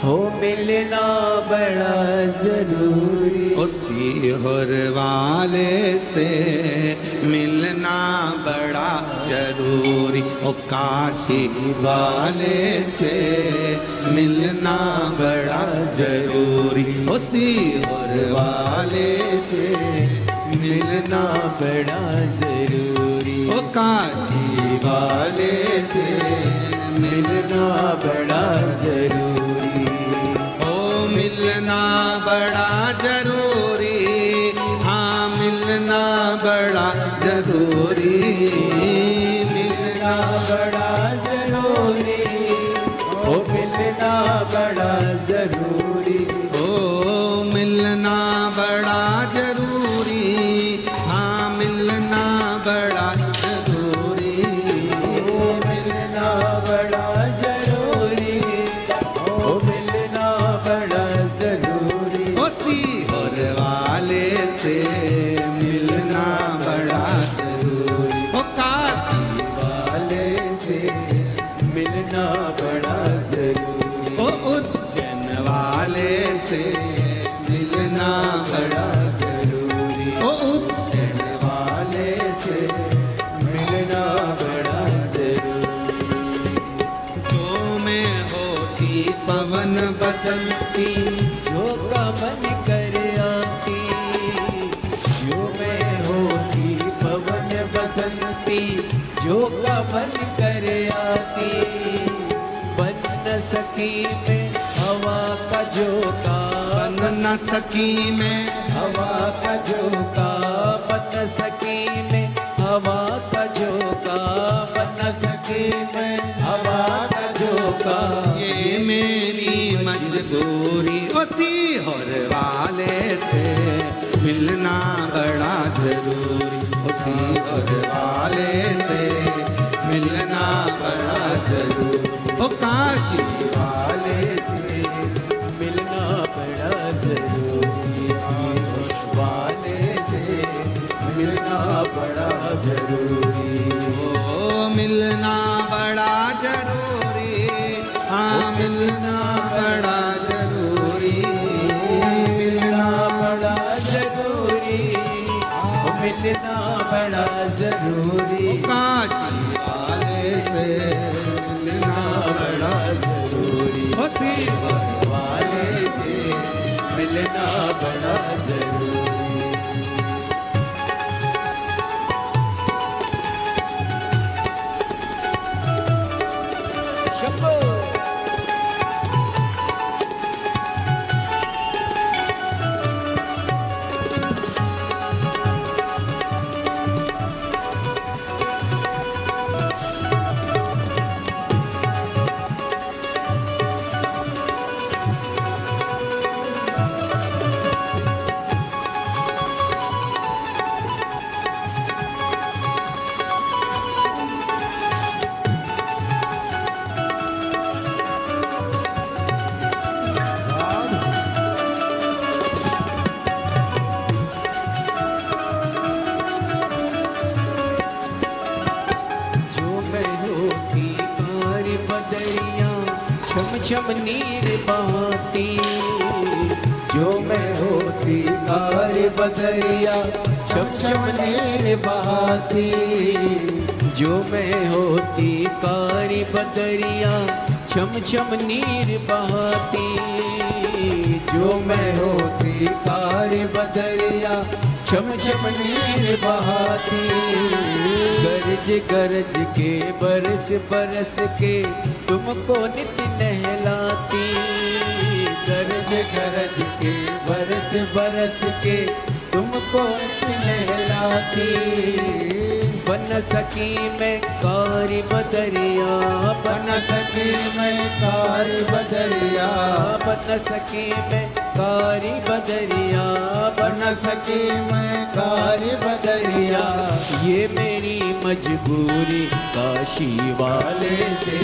हो मिलना बड़ा जरूरी। ओ सीहोर वाले से मिलना बड़ा जरूरी, ओ काशी वाले से मिलना बड़ा जरूरी, ओ सीहोर वाले से मिलना बड़ा जरूरी, ओ काशी वाले से मिलना बड़ा जरूरी, ओ मिलना बड़ा जरूरी, हाँ मिलना बड़ा जरूरी, मिलना बड़ा जरूरी, ओ मिलना बड़ा जरूरी, ओ मिलना बड़ा जरूरी, हाँ मिलना बड़ा जरूरी, ओ मिलना बड़ा जरूरी, ओ मिलना बड़ा जरूरी। ओ सीहोर वाले से मिलना बड़ा जरूरी, ओ काशी वाले से मिलना बड़ा जरूरी, ओ उज्जैन वाले से मिलना बड़ा जरूरी, ओ उज्जैन वाले से मिलना बड़ा जरूरी। तो में होती पवन बसंती, जो का मन कर आती, जो में होती पवन बसंती, जो का मन कर आती। बन न सकी मैं हवा का झोंका, बन न सकी मैं हवा का झोंका, बन न सकी मैं हवा का झोंका, बन न सकी मैं हवा का झोंका। ये मेरी मजबूरी, ओ सीहोर वाले से मिलना बड़ा जरूरी, ओ सीहोर वाले से मिलना बड़ा जरूरी, ओ काशी वाले से मिलना बड़ा जरूरी, वाले से मिलना बड़ा जरूरी, ओ मिलना बड़ा जरूरी, हाँ मिलना बड़ा जरूरी, मिलना बड़ा जरूरी, मिलना बड़ा जरूरी, काशी वाले से मिलना बड़ा जरूरी, ओ सीहोर वाले से मिलना बड़ा जरूरी। छम नीर बहाती, जो मैं होती कार बदरिया छम छम नीर बहाती। जो मैं होती कारी बदरिया छम छम नीर बहाती। जो मैं होती कारी बदरिया छम छम नीर बहाती। गरज गरज के बरस बरस के तुमको नित नहलाती। गरज गरज के बरस बरस के तुमको नित नहलाती। बन सकी मैं कारी बदरिया बन सकी मैं कारी बदरिया बन सकी मैं कारी बदरिया बन सकी मैं कारी बदरिया। ये मेरी मजबूरी काशी वाले से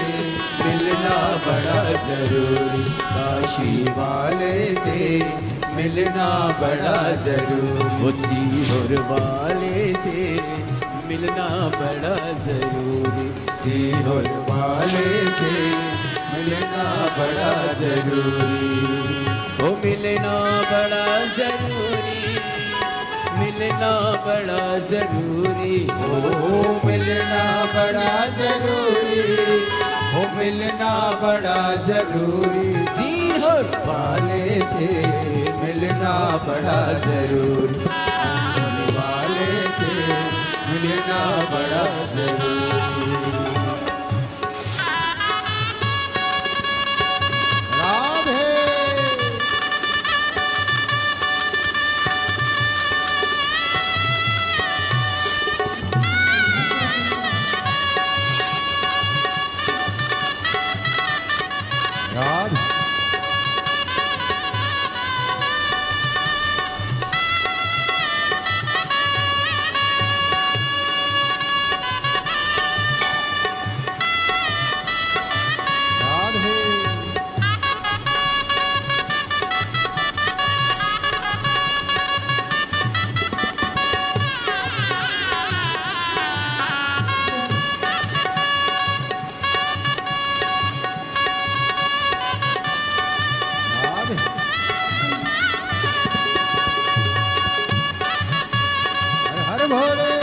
मिलना बड़ा जरूरी। काशी वाले से मिलना बड़ा जरूरी। उसी हुर वाले से मिलना बड़ा जरूरी। सीहोर वाले से मिलना बड़ा जरूरी। ओ मिलना बड़ा जरूरी। मिलना बड़ा जरूरी। ओ मिलना बड़ा जरूरी। ओ मिलना बड़ा जरूरी। सीहोर वाले से मिलना बड़ा जरूरी। सीहोर वाले से मिलना बड़ा जरूरी। राधे राधे हर भोले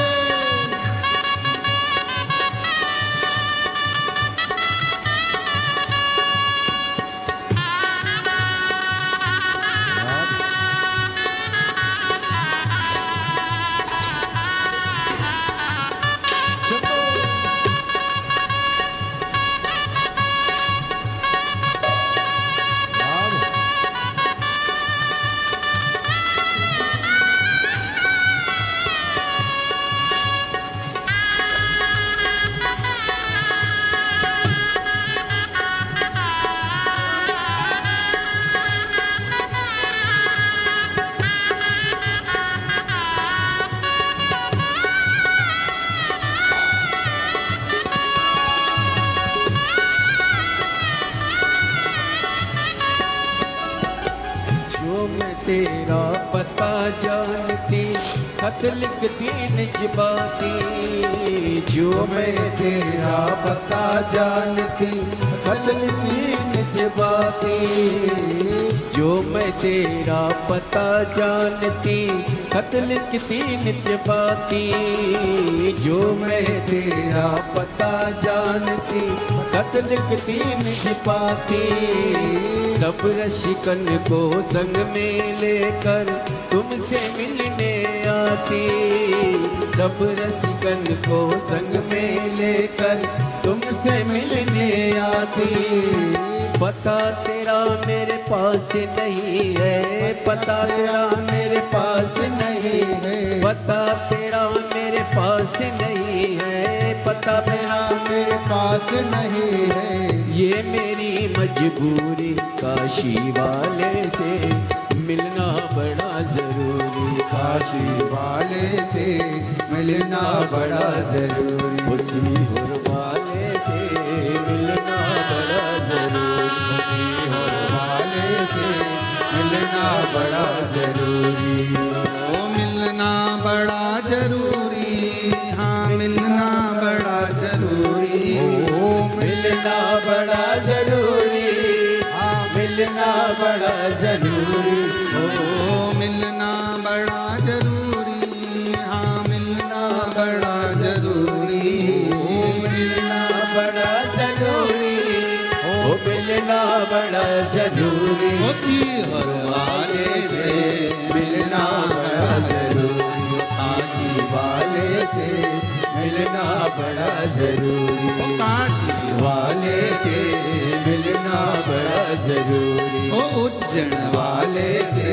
तेरा पता जानती खत लिखती निज बाती। जो मैं तेरा पता जानती खत लिखती निज बाती। जो मैं तेरा पता जानती खत लिखती निज बाती। जो मैं तेरा पता जानती खत लिखती निज पाती। सब रसिकन को संग में लेकर तुमसे मिलने आती। सब रसिकन को संग में लेकर तुमसे मिलने आती। पता तेरा मेरे पास नहीं है। पता तेरा मेरे पास नहीं है। पता तेरा मेरे पास नहीं है। पता तेरा मेरे पास नहीं है। ये मेरी मजबूरी काशी वाले से मिलना बड़ा जरूरी। काशी वाले से मिलना बड़ा जरूरी। उसी हुर वाले से मिलना बड़ा जरूरी। उसी हुर वाले से मिलना बड़ा जरूरी। ओ मिलना बड़ा जरूरी। हाँ मिलना बड़ा जरूरी। ओ मिलना बड़ा जरूरी। हाँ मिलना बड़ा जरूरी। ओ मिलना बड़ा जरूरी। जरूरी, उसी हर वाले से मिलना बड़ा जरूरी, काशी वाले से मिलना बड़ा जरूरी, काशी वाले से मिलना बड़ा जरूरी, ओ उज्जैन वाले से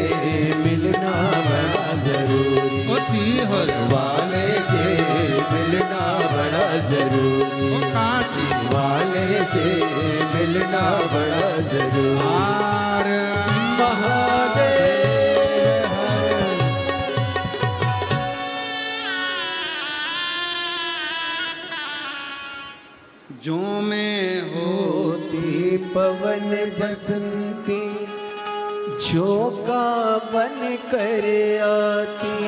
मिलना बड़ा जरूरी, उसी हर वाले से मिलना बड़ा जरूरी, ओ काशी वाले से मिलना बड़ा जरूरी। हार महादेव हर जो मैं हो होती पवन बसंती, झोंका बन कर आती,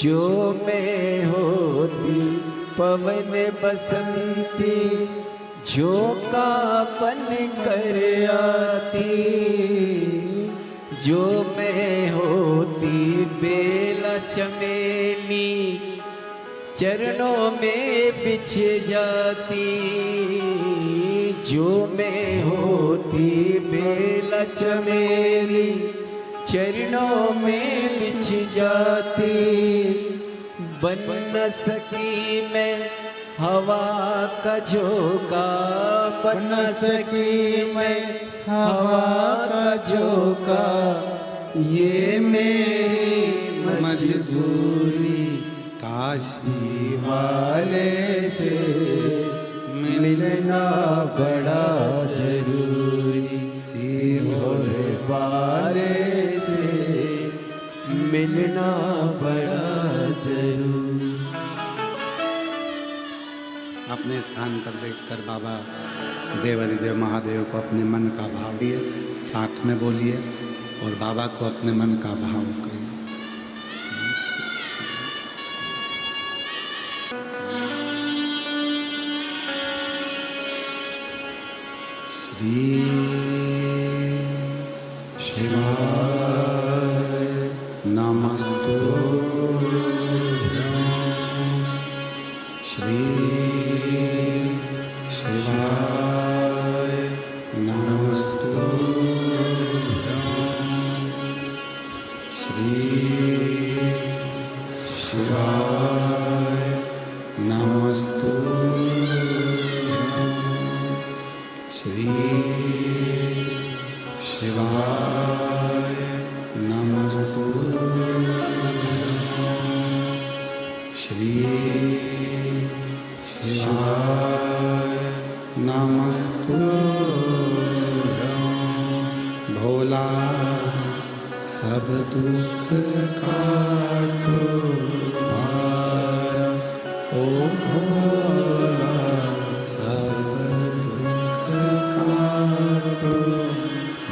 जो मैं होती पवन बसंती, झोंका बन कर आती, जो मैं होती बेला चमेली, चरणों में बिछ जाती, जो मैं होती बेला चमेली, चरणों में बिछ जाती, बन न सकी मैं हवा का झोंका, बन न सकी मैं हवा का झोंका, ये मेरी मजबूरी, काशी वाले से मिलना बड़ा जरूरी, सीहोर वाले से मिलना बड़ा जरूरी। अपने स्थान पर बैठकर बाबा देवाधिदेव महादेव को अपने मन का भाव दिए, साथ में बोलिए और बाबा को अपने मन का भाव कहिए। श्री शिवाय नमस्तुभ्यं, श्री शिवाय नमस्तुभ्यं, श्री शिवाय नमस्तुभ्यं, श्री शिवाय नमस्तुभ्यं, श्री शिवाय नमस्तुभ्यं। भोला सब दुख काटो भार, ओ भोला सब दुख काटो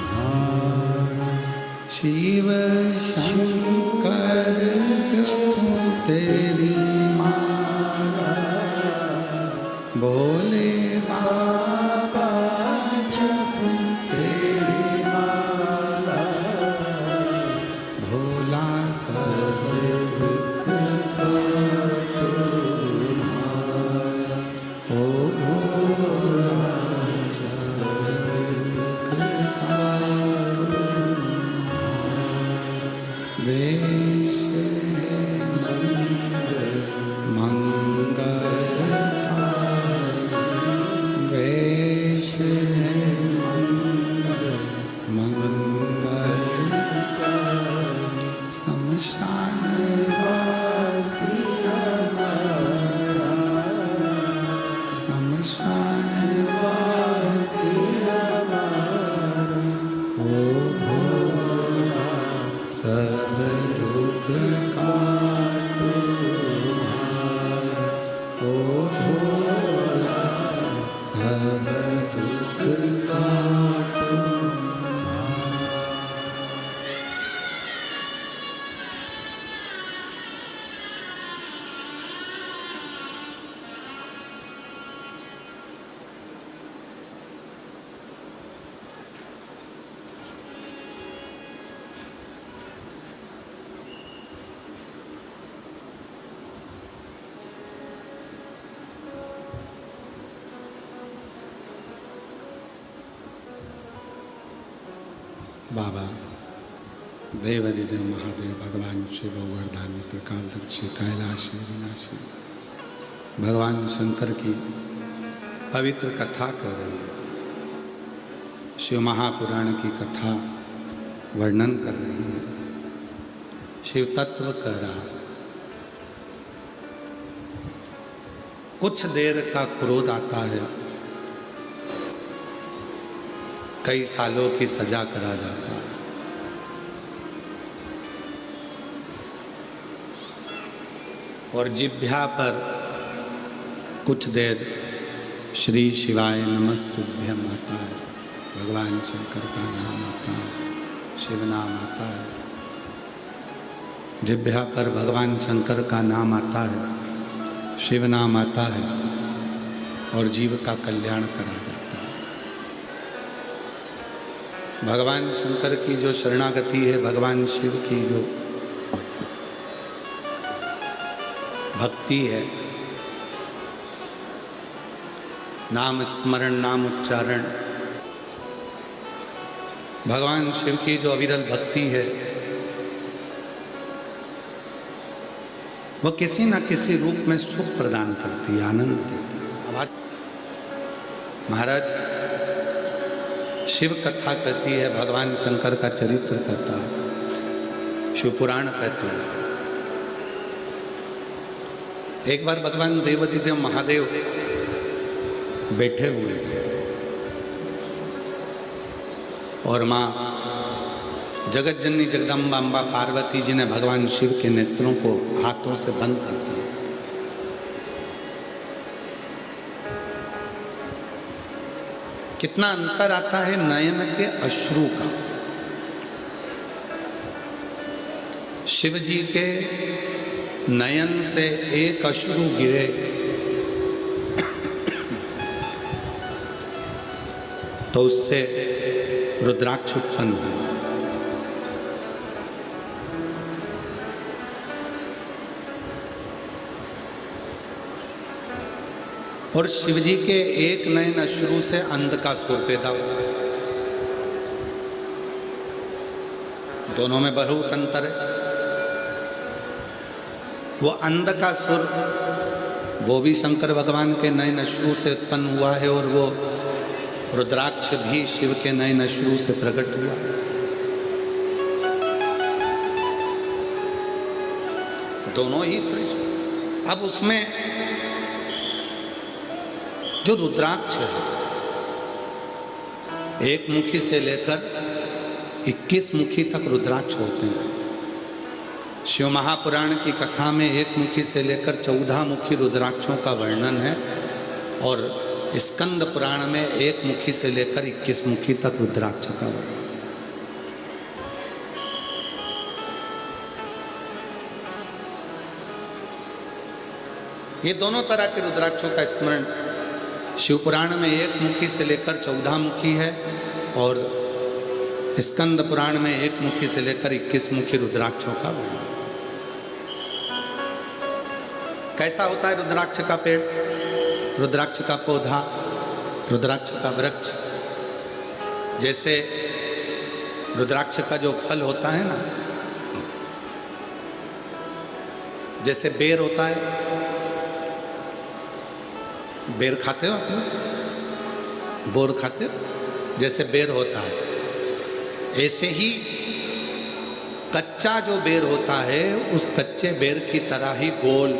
भार। शिव शंकर जपो तेरी माला, बोले बाबा जपो तेरी माला, भोला सब दुख काटो भार, ओ भोला सब दुख काटो भार। वेश मंगलकारी, वेश मंगलकारी, शमशान वासी हमारा, शमशान वासी हमारा, ओ भोला सब दुख बाबा देवादिदेव महादेव भगवान शिव गोवर्धन त्रिकालदर्शी कैलाशी विनाशी भगवान शंकर की पवित्र कथा कर रहे हैं। शिव महापुराण की कथा वर्णन कर रही है। शिव तत्व कह रहा, कुछ देर का क्रोध आता है, कई सालों की सजा करा जाता है। और जिह्वा पर कुछ देर श्री शिवाय नमस्तुभ्यम आता है, भगवान शंकर का नाम आता है, शिव नाम आता है। जिह्वा पर भगवान शंकर का नाम आता है, शिव नाम आता है और जीव का कल्याण करा जाता है। भगवान शंकर की जो शरणागति है, भगवान शिव की जो भक्ति है, नाम स्मरण, नाम उच्चारण, भगवान शिव की जो अविरल भक्ति है, वो किसी न किसी रूप में सुख प्रदान करती है, आनंद देती है। महाराज शिव कथा कहती है, भगवान शंकर का चरित्र कहता है, शिव पुराण कहती है। एक बार भगवान देवादिदेव महादेव बैठे हुए थे और माँ जगत जननी जगदम्बा अम्बा पार्वती जी ने भगवान शिव के नेत्रों को हाथों से बंद कर दिया। कितना अंतर आता है नयन के अश्रु का। शिव जी के नयन से एक अश्रु गिरे तो उससे रुद्राक्ष उत्पन्न हुआ। और शिवजी के एक नयन अश्रु से अंधकासुर पैदा हुआ। दोनों में बहुत अंतर है। वो अंधकासुर वो भी शंकर भगवान के नयन अश्रु से उत्पन्न हुआ है और वो रुद्राक्ष भी शिव के नयन अश्रु से प्रकट हुआ। दोनों ही श्रेष्ठ। अब उसमें जो रुद्राक्ष है, एक मुखी से लेकर 21 मुखी तक रुद्राक्ष होते हैं। शिव महापुराण की कथा में एक मुखी से लेकर 14 मुखी रुद्राक्षों का वर्णन है और स्कंद पुराण में एक मुखी से लेकर 21 मुखी तक रुद्राक्ष का वर्णन। ये दोनों तरह के रुद्राक्षों का स्मरण शिव पुराण में एक मुखी से लेकर 14 मुखी है और स्कंद पुराण में एक मुखी से लेकर 21 मुखी रुद्राक्षों का वर्णन। कैसा होता है रुद्राक्ष का पेड़, रुद्राक्ष का पौधा, रुद्राक्ष का वृक्ष? जैसे रुद्राक्ष का जो फल होता है ना, जैसे बेर होता है, बेर खाते हो आप लोग? बोर खाते हो? जैसे बेर होता है, ऐसे ही कच्चा जो बेर होता है, उस कच्चे बेर की तरह ही गोल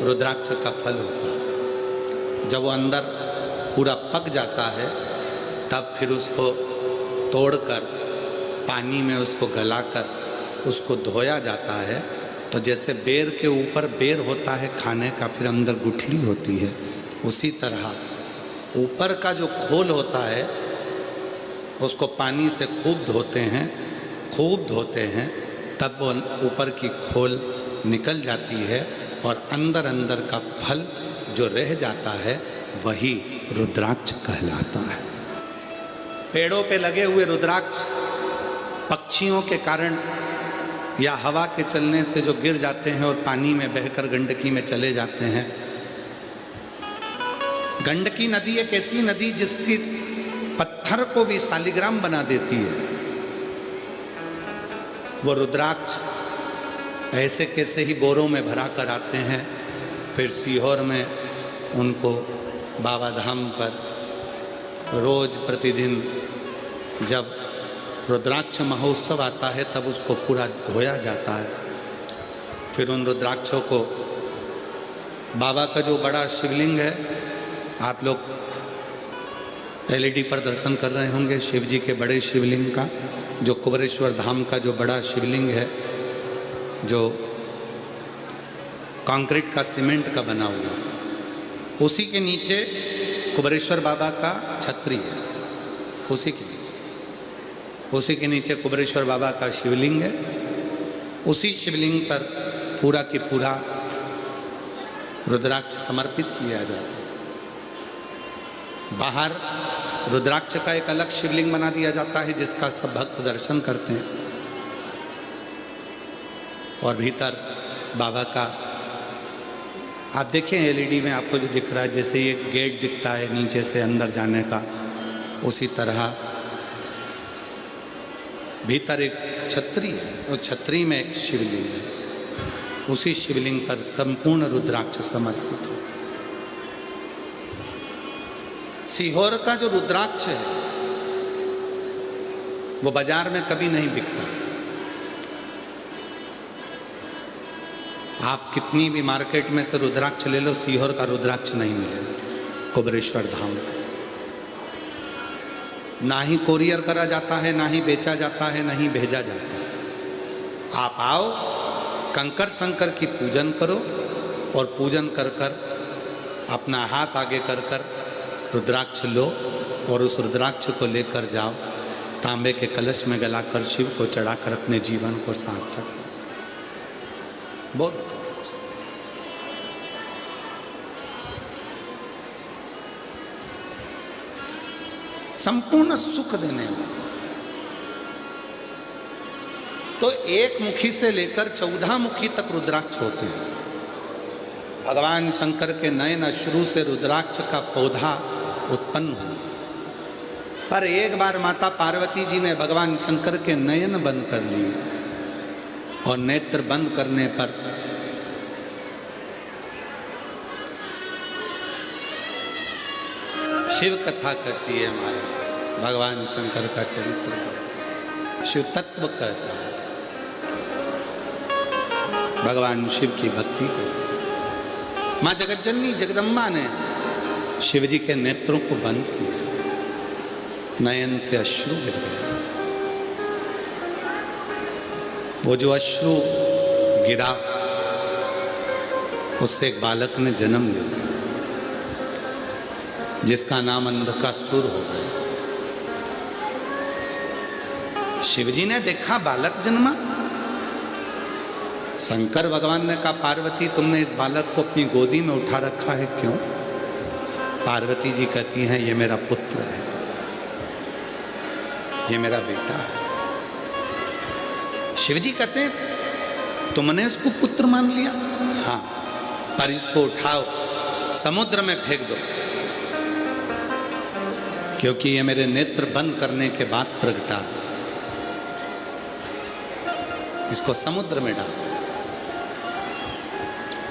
रुद्राक्ष का फल होता है। जब वो अंदर पूरा पक जाता है तब फिर उसको तोड़कर पानी में उसको गलाकर उसको धोया जाता है। तो जैसे बेर के ऊपर बेर होता है खाने का, फिर अंदर गुठली होती है, उसी तरह ऊपर का जो खोल होता है उसको पानी से खूब धोते हैं, खूब धोते हैं, तब वो ऊपर की खोल निकल जाती है और अंदर अंदर का फल जो रह जाता है वही रुद्राक्ष कहलाता है। पेड़ों पे लगे हुए रुद्राक्ष पक्षियों के कारण या हवा के चलने से जो गिर जाते हैं और पानी में बहकर गंडकी में चले जाते हैं। गंडकी नदी एक ऐसी नदी जिसकी पत्थर को भी शालिग्राम बना देती है। वो रुद्राक्ष ऐसे कैसे ही बोरों में भरा कर आते हैं, फिर सीहोर में उनको बाबा धाम पर रोज प्रतिदिन जब रुद्राक्ष महोत्सव आता है तब उसको पूरा धोया जाता है। फिर उन रुद्राक्षों को बाबा का जो बड़ा शिवलिंग है, आप लोग एलईडी पर दर्शन कर रहे होंगे शिव जी के बड़े शिवलिंग का, जो कुबेरेश्वर धाम का जो बड़ा शिवलिंग है, जो कंक्रीट का सीमेंट का बना हुआ है, उसी के नीचे कुबेरेश्वर बाबा का छतरी है। उसी के नीचे कुबेरेश्वर बाबा का शिवलिंग है। उसी शिवलिंग पर पूरा की पूरा रुद्राक्ष समर्पित किया जाता है। बाहर रुद्राक्ष का एक अलग शिवलिंग बना दिया जाता है जिसका सब भक्त दर्शन करते हैं, और भीतर बाबा का आप देखें एलईडी में आपको जो दिख रहा है, जैसे ये गेट दिखता है नीचे से अंदर जाने का, उसी तरह भीतर एक छतरी है, उस छतरी में एक शिवलिंग है। उसी शिवलिंग पर संपूर्ण रुद्राक्ष समर्पित है। सीहोर का जो रुद्राक्ष है वो बाजार में कभी नहीं बिकता। आप कितनी भी मार्केट में से रुद्राक्ष ले लो, सीहोर का रुद्राक्ष नहीं मिलेगा कुबेरेश्वर धाम। ना ही कोरियर करा जाता है, ना ही बेचा जाता है, ना ही भेजा जाता है। आप आओ, कंकर शंकर की पूजन करो, और पूजन कर कर अपना हाथ आगे कर कर रुद्राक्ष लो, और उस रुद्राक्ष को लेकर जाओ, तांबे के कलश में गलाकर शिव को चढ़ाकर अपने जीवन को सार्थक बोलो। संपूर्ण सुख देने वाला। तो एक मुखी से लेकर 14 मुखी तक रुद्राक्ष होते हैं। भगवान शंकर के नयन अश्रु से रुद्राक्ष का पौधा उत्पन्न हुआ, पर एक बार माता पार्वती जी ने भगवान शंकर के नयन बंद कर लिए, और नेत्र बंद करने पर शिव कथा कहती है हमारे भगवान शंकर का चरित्र, शिव तत्व कहता है, भगवान शिव की भक्ति करते हैं। माँ जगज्जननी जगदम्बा ने शिव जी के नेत्रों को बंद किया, नयन से अश्रु गिर गए। वो जो अश्रु गिरा उससे एक बालक ने जन्म लिया जिसका नाम अंधकासुर हो गया। शिवजी ने देखा बालक जन्मा। शंकर भगवान ने कहा पार्वती तुमने इस बालक को अपनी गोदी में उठा रखा है क्यों? पार्वती जी कहती हैं ये मेरा पुत्र है, ये मेरा बेटा है। शिवजी कहते हैं तुमने इसको पुत्र मान लिया? हाँ, पर इसको उठाओ समुद्र में फेंक दो, क्योंकि ये मेरे नेत्र बंद करने के बाद प्रगटा। इसको समुद्र में डाल,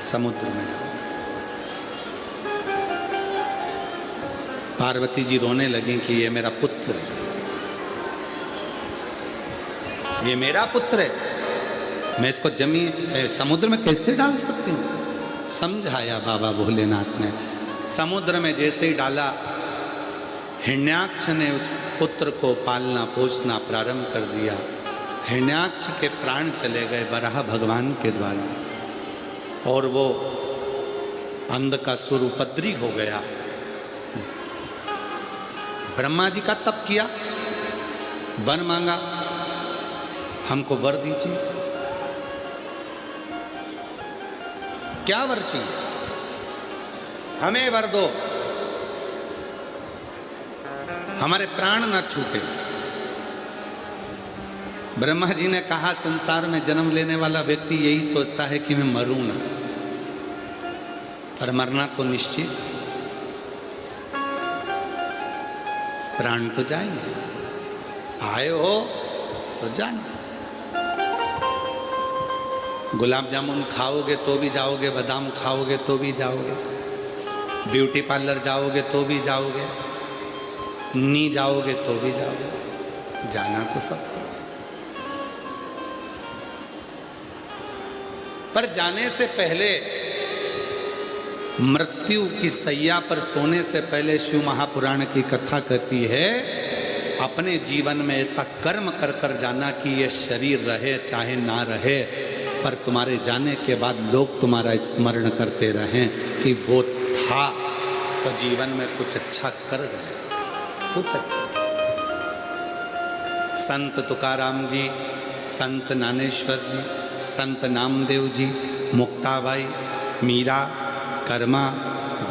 समुद्र में डाल। पार्वती जी रोने लगी कि ये मेरा पुत्र है, ये मेरा पुत्र है, मैं इसको जमीन समुद्र में कैसे डाल सकती हूँ? समझाया बाबा भोलेनाथ ने। समुद्र में जैसे ही डाला, हिरण्याक्ष ने उस पुत्र को पालना पोसना प्रारंभ कर दिया। हिरण्याक्ष के प्राण चले गए वराह भगवान के द्वारा, और वो अंधकासुर उपद्री हो गया। ब्रह्मा जी का तप किया, वर मांगा, हमको वर दीजिए। क्या वर चाहिए? हमें वर दो, हमारे प्राण ना छूटे। ब्रह्मा जी ने कहा संसार में जन्म लेने वाला व्यक्ति यही सोचता है कि मैं मरूं ना, पर मरना तो निश्चित, प्राण तो जाएंगे, आए हो तो जाना। गुलाब जामुन खाओगे तो भी जाओगे, बादाम खाओगे तो भी जाओगे, ब्यूटी पार्लर जाओगे तो भी जाओगे, नी जाओगे तो भी जाओगे, जाना तो सबको। पर जाने से पहले, मृत्यु की सैया पर सोने से पहले शिव महापुराण की कथा कहती है, अपने जीवन में ऐसा कर्म कर कर जाना कि ये शरीर रहे चाहे ना रहे, पर तुम्हारे जाने के बाद लोग तुम्हारा स्मरण करते रहें कि वो था तो जीवन में कुछ अच्छा कर गए, कुछ अच्छा। संत तुकाराम जी, संत ज्ञानेश्वर जी, संत नामदेव जी, मुक्ताबाई, मीरा, कर्मा,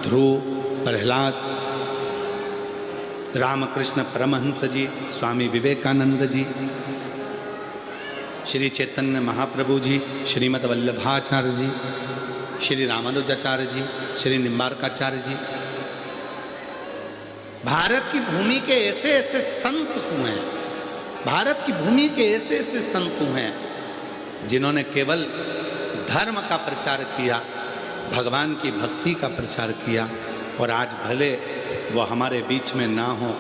ध्रुव, प्रहलाद, रामकृष्ण परमहंस जी, स्वामी विवेकानंद जी, श्री चैतन्य महाप्रभु जी, श्रीमद वल्लभाचार्य जी, श्री रामानुजाचार्य जी, श्री निम्बारकाचार्य जी, भारत की भूमि के ऐसे ऐसे संत हुए हैं, भारत की भूमि के ऐसे ऐसे संत हुए हैं जिन्होंने केवल धर्म का प्रचार किया, भगवान की भक्ति का प्रचार किया। और आज भले वो हमारे बीच में ना हो,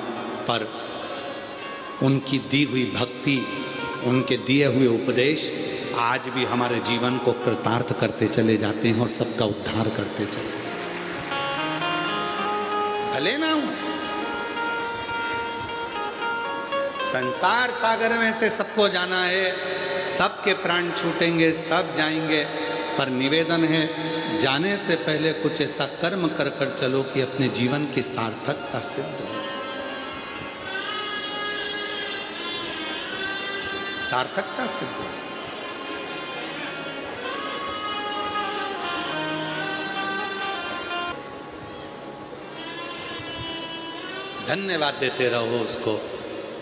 पर उनकी दी हुई भक्ति, उनके दिए हुए उपदेश आज भी हमारे जीवन को कृतार्थ करते चले जाते हैं और सबका उद्धार करते चले। भले ना हो, संसार सागर में से सबको जाना है, सबके प्राण छूटेंगे, सब जाएंगे, पर निवेदन है जाने से पहले कुछ ऐसा कर्म कर कर चलो कि अपने जीवन की सार्थकता सिद्ध हो, सार्थकता सिद्ध हो। धन्यवाद देते रहो उसको,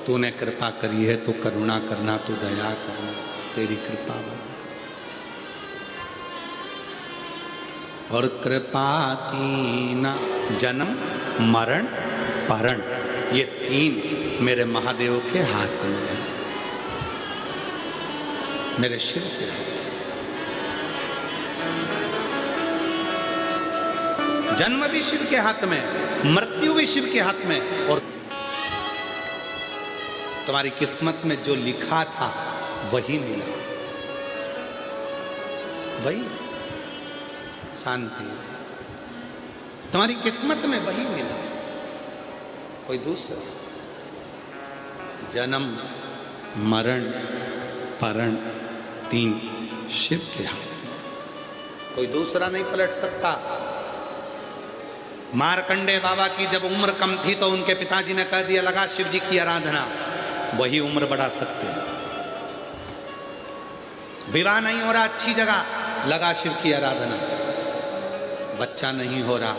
तूने कृपा करी है, तू करुणा करना, तू दया करना, तेरी कृपा बना। और कृपा की ना जन्म मरण परण, ये तीन मेरे महादेव के हाथ में है, मेरे शिव के हाथ। जन्म भी शिव के हाथ में, मृत्यु भी शिव के हाथ में, और तुम्हारी किस्मत में जो लिखा था वही मिला, वही शांति, तुम्हारी किस्मत में वही मिला, कोई दूसरा। जन्म मरण परण तीन शिव के हाथ में, कोई दूसरा नहीं पलट सकता। मार्कंडे बाबा की जब उम्र कम थी तो उनके पिताजी ने कह दिया लगा शिव जी की आराधना, वही उम्र बढ़ा सकते हैं। विवाह नहीं हो रहा अच्छी जगह, लगा शिव की आराधना। बच्चा नहीं हो रहा,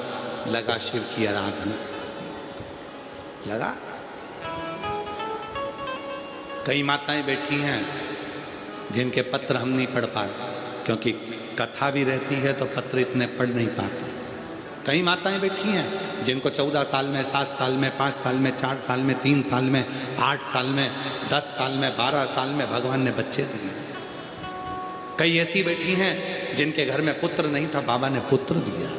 लगा शिव की आराधना, लगा। कई माताएं बैठी हैं जिनके पत्र हम नहीं पढ़ पाए, क्योंकि कथा भी रहती है तो पत्र इतने पढ़ नहीं पाते। कई माताएं बैठी हैं जिनको 14 साल में, 7 साल में, 5 साल में, 4 साल में, 3 साल में, 8 साल में, 10 साल में, 12 साल में भगवान ने बच्चे दिए। कई ऐसी बैठी हैं जिनके घर में पुत्र नहीं था, बाबा ने पुत्र दिया।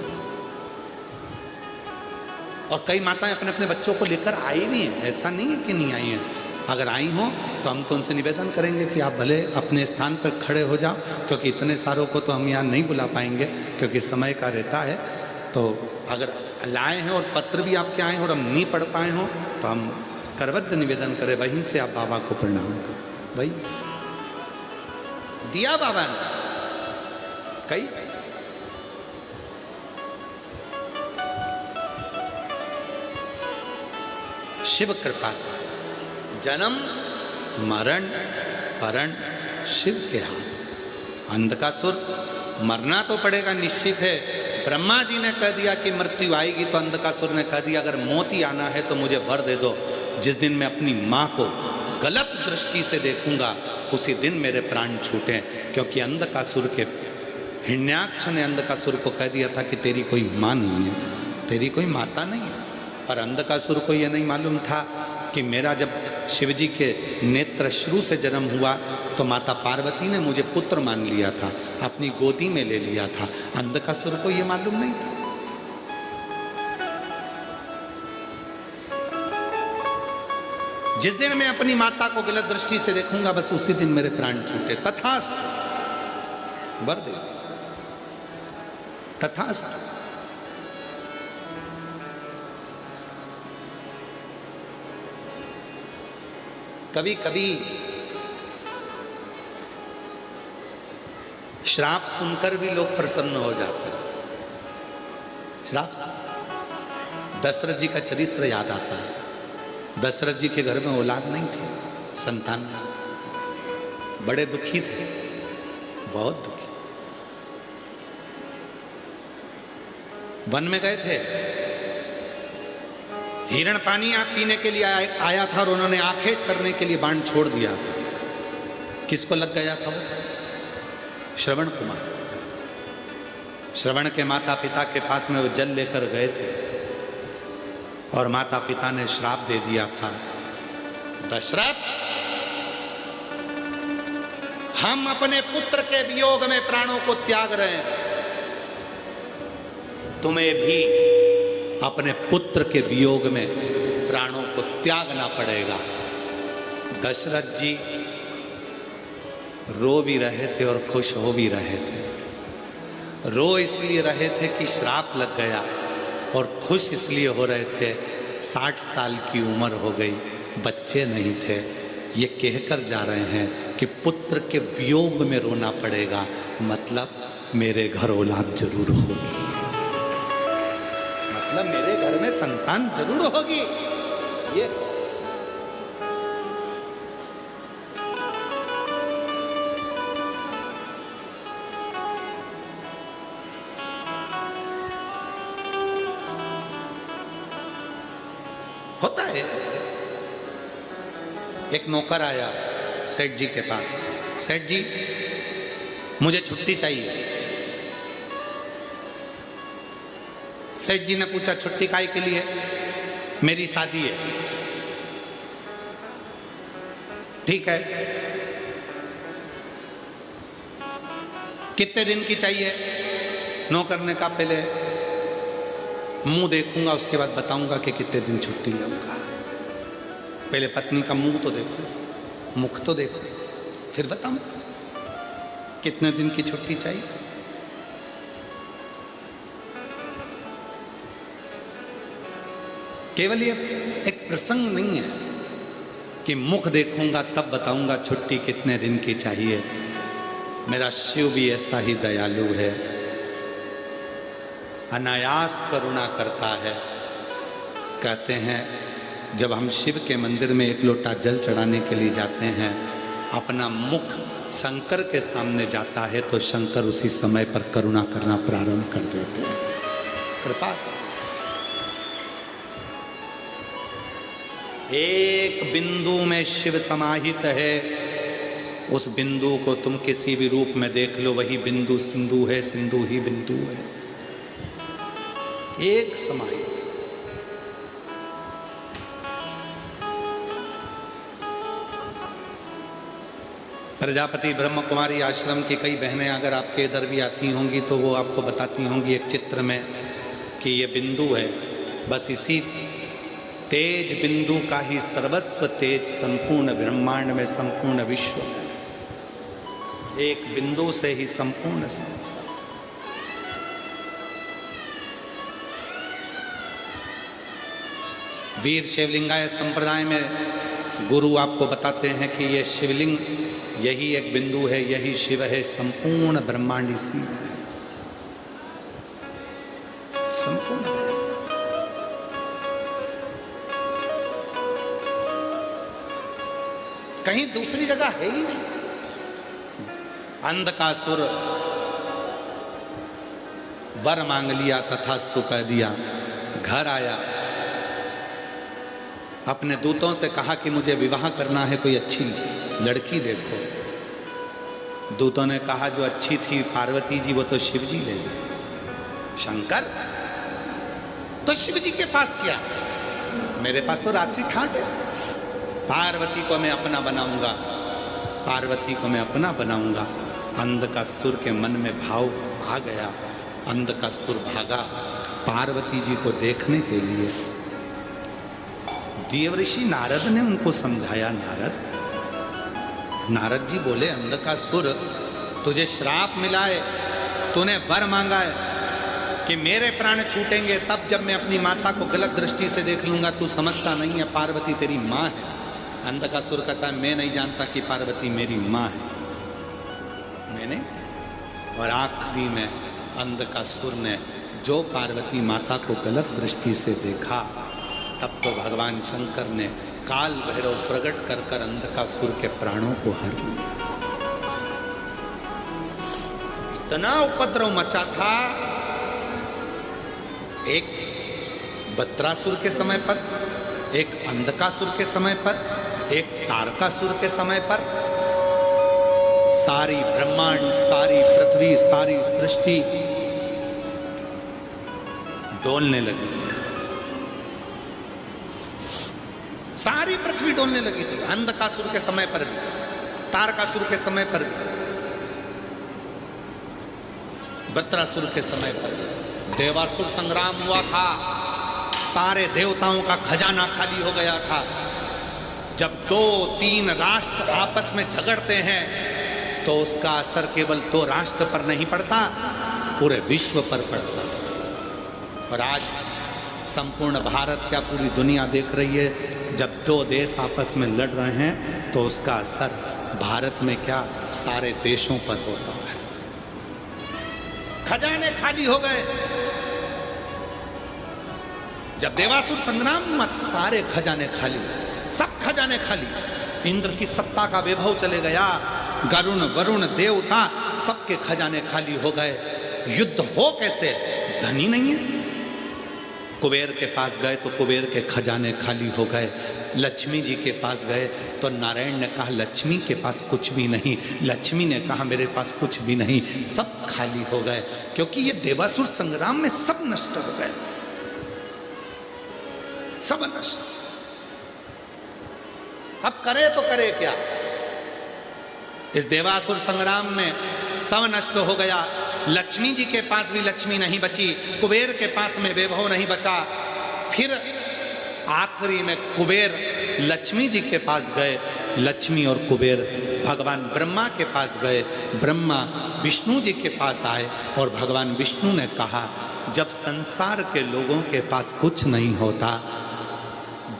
और कई माताएं अपने अपने बच्चों को लेकर आई भी हैं, ऐसा नहीं है कि नहीं आई हैं। अगर आई हो तो हम तो उनसे निवेदन करेंगे कि आप भले अपने स्थान पर खड़े हो जाओ, क्योंकि इतने सारों को तो हम यहाँ नहीं बुला पाएंगे क्योंकि समय का रहता है। तो अगर लाए हैं और पत्र भी आपके आए हैं और हम नहीं पढ़ पाए हों तो हम करवद्ध निवेदन करें, वहीं से आप बाबा को प्रणाम करें। वहीं से दिया बाबा ने कई। शिव कृपा, जन्म मरण परण शिव के हाथ। अंधकासुर मरना तो पड़ेगा, निश्चित है। ब्रह्मा जी ने कह दिया कि मृत्यु आएगी, तो अंधकासुर ने कह दिया अगर मौत ही आना है तो मुझे वर दे दो, जिस दिन मैं अपनी माँ को गलत दृष्टि से देखूंगा उसी दिन मेरे प्राण छूटे। क्योंकि अंधकासुर के हिरण्याक्ष ने अंधकासुर को कह दिया था कि तेरी कोई माँ नहीं है, तेरी कोई माता नहीं है। पर अंधकासुर को यह नहीं मालूम था कि मेरा जब शिवजी के नेत्र श्रू से जन्म हुआ तो माता पार्वती ने मुझे पुत्र मान लिया था, अपनी गोदी में ले लिया था। अंधकासुर को यह मालूम नहीं था। जिस दिन मैं अपनी माता को गलत दृष्टि से देखूंगा बस उसी दिन मेरे प्राण छूटे। तथास्तु, वर दे, तथास्तु। कभी कभी श्राप सुनकर भी लोग प्रसन्न हो जाते हैं। श्राप दशरथ जी का चरित्र याद आता है। दशरथ जी के घर में औलाद नहीं थे, संतान नहीं थे, बड़े दुखी थे, बहुत दुखी। वन में गए थे, हिरण पानी आप पीने के लिए आया था और उन्होंने आखेट करने के लिए बाण छोड़ दिया। किसको लग गया था वो? श्रवण कुमार। श्रवण के माता पिता के पास में वो जल लेकर गए थे और माता पिता ने श्राप दे दिया था, दशरथ हम अपने पुत्र के वियोग में प्राणों को त्याग रहे हैं, तुम्हें भी अपने पुत्र के वियोग में प्राणों को त्यागना पड़ेगा। दशरथ जी रो भी रहे थे और खुश हो भी रहे थे। रो इसलिए रहे थे कि श्राप लग गया और खुश इसलिए हो रहे थे 60 साल की उम्र हो गई, बच्चे नहीं थे। ये कहकर जा रहे हैं कि पुत्र के वियोग में रोना पड़ेगा, मतलब मेरे घर औलाद जरूर होगी, मतलब मेरे घर में संतान जरूर होगी। ये होता है। एक नौकर आया सेठ जी के पास, सेठ जी मुझे छुट्टी चाहिए। सेठ जी ने पूछा छुट्टी काहे के लिए? मेरी शादी है। ठीक है, कितने दिन की चाहिए? नौकर ने कहा पहले मुंह देखूंगा उसके बाद बताऊंगा कि कितने दिन छुट्टी लूंगा। पहले पत्नी का मुंह तो देखो, मुख तो देखो, फिर बताऊंगा कितने दिन की छुट्टी चाहिए। केवल ये एक प्रसंग नहीं है कि मुख देखूंगा तब बताऊंगा छुट्टी कितने दिन की चाहिए। मेरा शिव भी ऐसा ही दयालु है, अनायास करुणा करता है। कहते हैं जब हम शिव के मंदिर में एक लोटा जल चढ़ाने के लिए जाते हैं, अपना मुख शंकर के सामने जाता है तो शंकर उसी समय पर करुणा करना प्रारंभ कर देते हैं। कृपा एक बिंदु में शिव समाहित है, उस बिंदु को तुम किसी भी रूप में देख लो, वही बिंदु सिंधु है, सिंधु ही बिंदु है, एक समाहित। प्रजापति ब्रह्म कुमारी आश्रम की कई बहनें अगर आपके इधर भी आती होंगी तो वो आपको बताती होंगी एक चित्र में कि ये बिंदु है, बस इसी तेज बिंदु का ही सर्वस्व तेज संपूर्ण ब्रह्मांड में संपूर्ण विश्व है। एक बिंदु से ही संपूर्ण संसार। वीर शिवलिंगायत संप्रदाय में गुरु आपको बताते हैं कि ये शिवलिंग यही एक बिंदु है, यही शिव है, संपूर्ण ब्रह्मांड इसी है, संपूर्ण। कहीं दूसरी जगह है ही नहीं। अंधकासुर वर मांग लिया, तथास्तु कह दिया, घर आया, अपने दूतों से कहा कि मुझे विवाह करना है, कोई अच्छी लड़की देखो। दूतों ने कहा जो अच्छी थी पार्वती जी वो तो शिव जी ले गए। शंकर तो शिव जी के पास क्या, मेरे पास तो राशि ठाट है, पार्वती को मैं अपना बनाऊंगा, पार्वती को मैं अपना बनाऊंगा। अंधकासुर के मन में भाव आ गया, अंधकासुर भागा पार्वती जी को देखने के लिए। देवर्षि नारद ने उनको समझाया, नारद जी बोले, अंधकासुर तुझे श्राप मिला है, तूने वर मांगा है कि मेरे प्राण छूटेंगे तब जब मैं अपनी माता को गलत दृष्टि से देख लूंगा। तू समझता नहीं है, पार्वती तेरी माँ है। अंधकासुर कहता है, मैं नहीं जानता कि पार्वती मेरी माँ है, मैंने। और आखिरी में अंधकासुर ने जो पार्वती माता को गलत दृष्टि से देखा, तब तो भगवान शंकर ने काल भैरव प्रकट कर कर अंधकासुर के प्राणों को हर लिया। इतना उपद्रव मचा था, एक बद्रासुर के समय पर, एक अंधकासुर के समय पर, एक तारकासुर के समय पर। सारी ब्रह्मांड, सारी पृथ्वी, सारी सृष्टि डोलने लगी, सारी पृथ्वी डोलने लगी थी। अंधकासुर के समय पर भी, तारकासुर के समय पर भी, बद्रासुर के समय पर भी। देवासुर संग्राम हुआ था, सारे देवताओं का खजाना खाली हो गया था। जब 2-3 राष्ट्र आपस में झगड़ते हैं तो उसका असर केवल 2 राष्ट्र पर नहीं पड़ता, पूरे विश्व पर पड़ता। और आज संपूर्ण भारत, क्या पूरी दुनिया देख रही है, जब 2 देश आपस में लड़ रहे हैं तो उसका असर भारत में क्या सारे देशों पर होता है। खजाने खाली हो गए। जब देवासुर संग्राम हुआ, सारे खजाने खाली, सब खजाने खाली। इंद्र की सत्ता का वैभव चले गया, गरुण वरुण देवता सबके खजाने खाली हो गए। युद्ध हो कैसे, धनी नहीं है। कुबेर के पास गए तो कुबेर के खजाने खाली हो गए। लक्ष्मी जी के पास गए तो नारायण ने कहा, लक्ष्मी के पास कुछ भी नहीं। लक्ष्मी ने कहा, मेरे पास कुछ भी नहीं। सब खाली हो गए, क्योंकि ये देवासुर संग्राम में सब नष्ट हो गए, सब नष्ट। अब करे तो करे क्या। इस देवासुर संग्राम में सब नष्ट हो गया। लक्ष्मी जी के पास भी लक्ष्मी नहीं बची, कुबेर के पास में वैभव नहीं बचा। फिर आखिरी में कुबेर लक्ष्मी जी के पास गए, लक्ष्मी और कुबेर भगवान ब्रह्मा के पास गए। ब्रह्मा विष्णु जी के पास आए और भगवान विष्णु ने कहा, जब संसार के लोगों के पास कुछ नहीं होता,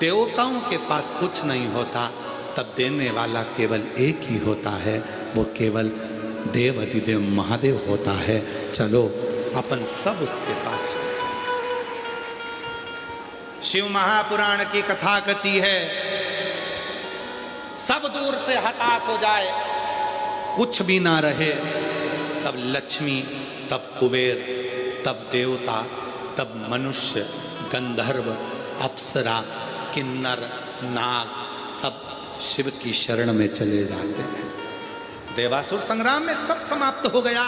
देवताओं के पास कुछ नहीं होता, तब देने वाला केवल एक ही होता है, वो केवल देव अधिदेव महादेव होता है। चलो अपन सब उसके पास चले। शिव महापुराण की कथा कहती है, सब दूर से हताश हो जाए, कुछ भी ना रहे, तब लक्ष्मी, तब कुबेर, तब देवता, तब मनुष्य, गंधर्व, अप्सरा, किन्नर, नाग सब शिव की शरण में चले जाते हैं। देवासुर संग्राम में सब समाप्त हो गया।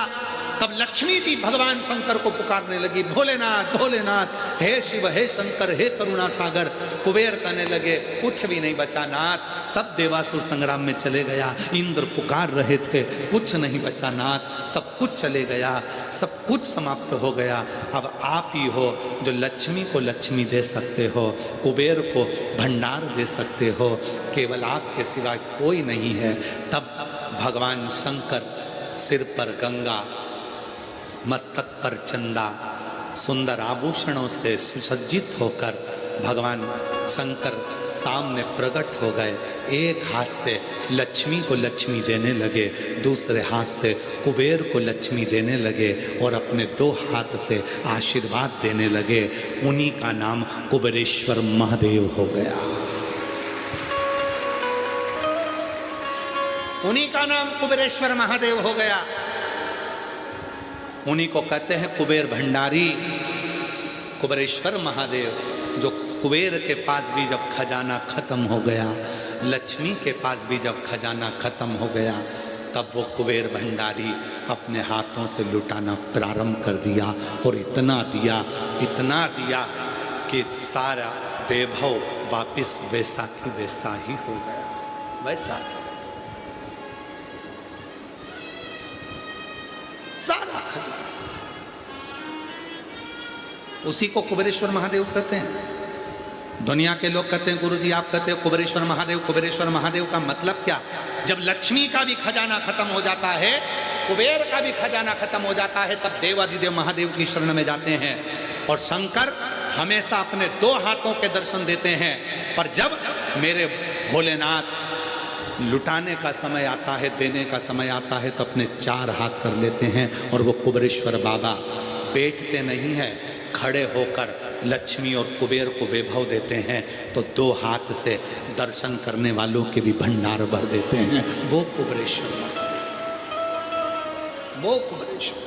तब लक्ष्मी जी भगवान शंकर को पुकारने लगी, भोलेनाथ भोलेनाथ, हे शिव हे शंकर हे करुणा सागर। कुबेर कहने लगे, कुछ भी नहीं बचा नाथ, सब देवासुर संग्राम में चले गया। इंद्र पुकार रहे थे, कुछ नहीं बचा नाथ, सब कुछ चले गया, सब कुछ समाप्त हो गया। अब आप ही हो जो लक्ष्मी को लक्ष्मी दे सकते हो, कुबेर को भंडार दे सकते हो, केवल आपके सिवाय कोई नहीं है। तब भगवान शंकर सिर पर गंगा, मस्तक पर चंदा, सुंदर आभूषणों से सुसज्जित होकर भगवान शंकर सामने प्रकट हो गए। एक हाथ से लक्ष्मी को लक्ष्मी देने लगे, दूसरे हाथ से कुबेर को लक्ष्मी देने लगे और अपने 2 हाथ से आशीर्वाद देने लगे। उन्हीं का नाम कुबेरेश्वर महादेव हो गया। उन्हीं का नाम कुबेरेश्वर महादेव हो गया। उन्हीं को कहते हैं कुबेर भंडारी, कुबेरेश्वर महादेव। जो कुबेर के पास भी जब खजाना खत्म हो गया, लक्ष्मी के पास भी जब खजाना खत्म हो गया, तब वो कुबेर भंडारी अपने हाथों से लुटाना प्रारंभ कर दिया। और इतना दिया कि सारा वैभव वापिस वैसा की वैसा ही हो गया, वैसा सारा खजाना। उसी को कुबेरेश्वर महादेव कहते हैं। दुनिया के लोग कहते हैं गुरुजी आप कहते हैं कुबेरेश्वर महादेव, कुबेरेश्वर महादेव का मतलब क्या? जब लक्ष्मी का भी खजाना खत्म हो जाता है, कुबेर का भी खजाना खत्म हो जाता है, तब देवादिदेव महादेव की शरण में जाते हैं। और शंकर हमेशा अपने 2 हाथों के दर्शन देते हैं, पर जब मेरे भोलेनाथ लुटाने का समय आता है, देने का समय आता है, तो अपने 4 हाथ कर लेते हैं। और वो कुबेरेश्वर बाबा बैठते नहीं हैं, खड़े होकर लक्ष्मी और कुबेर को वैभव देते हैं। तो 2 हाथ से दर्शन करने वालों के भी भंडार भर देते हैं। वो कुबेरेश्वर, वो कुबेरेश्वर।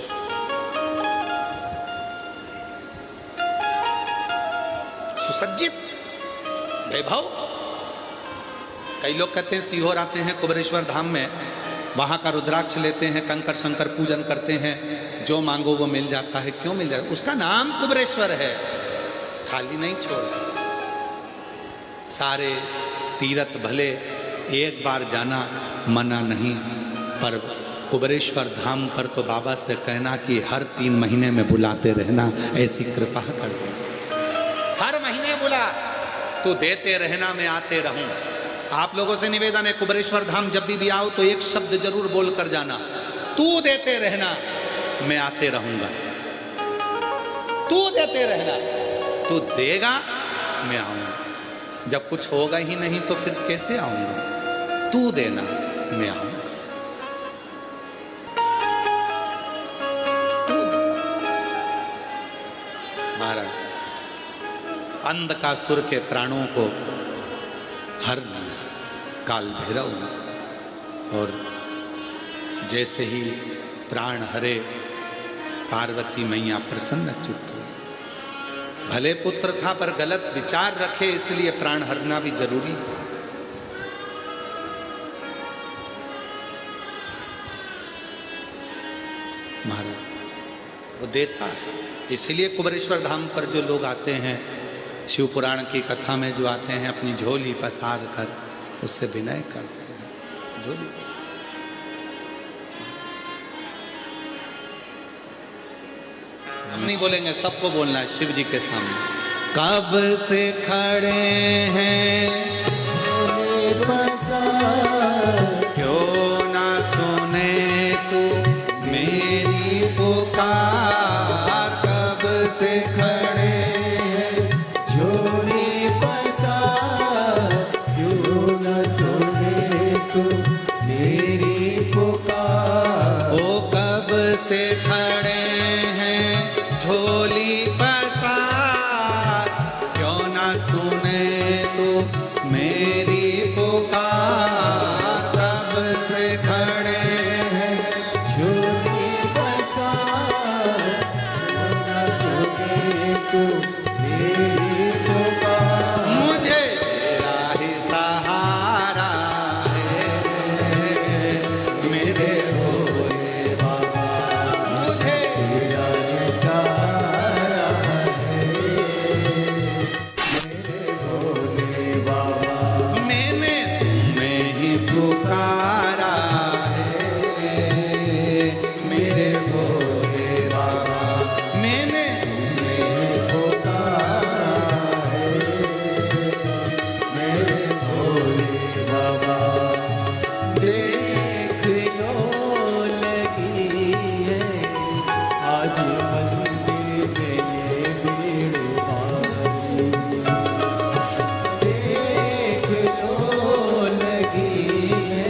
सुसज्जित वैभव। कई लोग कहते हैं सीहोर आते हैं कुबेरेश्वर धाम में, वहाँ का रुद्राक्ष लेते हैं, कंकर शंकर पूजन करते हैं, जो मांगो वो मिल जाता है। क्यों मिल जाता है? उसका नाम कुबेरेश्वर है, खाली नहीं छोड़। सारे तीर्थ भले एक बार जाना मना नहीं, पर कुबेरेश्वर धाम पर तो बाबा से कहना कि हर 3 महीने में बुलाते रहना, ऐसी कृपा कर दे। हर महीने बुला, तो देते रहना, मैं आते रहूं। आप लोगों से निवेदन है, कुबेरेश्वर धाम जब भी आओ तो एक शब्द जरूर बोल कर जाना, तू देते रहना मैं आते रहूंगा। तू देते रहना, तू देगा मैं आऊंगा। जब कुछ होगा ही नहीं तो फिर कैसे आऊंगा? तू देना मैं आऊंगा। महाराज अंधकासुर के प्राणों को हर लिया काल भैरव ने, और जैसे ही प्राण हरे पार्वती मैया प्रसन्न चित्त हुई। भले पुत्र था पर गलत विचार रखे, इसलिए प्राण हरना भी जरूरी था। महाराज वो देता है, इसलिए कुबेरेश्वर धाम पर जो लोग आते हैं, शिव पुराण की कथा में जो आते हैं, अपनी झोली पसार कर उससे विनय करते हैं। झोली हम नहीं बोलेंगे, सबको बोलना है शिव जी के सामने। कब से खड़े हैं क्यों ना सुने तू मेरी पुकार। कब से खड़े हैं झोली पसार, क्यों न सुने तू मेरी पुकार। ओ कब से खड़े हैं झोली पसार, क्यों ना सुने तू मेरी पुकार। कब से खड़े हैं झोली पसार, क्यों न सुने तू मेरी पुकार। मुझे तेरा ही सहारा है मेरे भोले बाबा। मुझे तेरा ये सहारा है मेरे भोले बाबा। मैंने तुम्हें ही पुकारा है मेरे भोले बाबा। मैंने पुकारा है मेरे भोले बाबा। देख लो लगी है आज मंदिर में ये भीड़ भारी। देख लो लगी है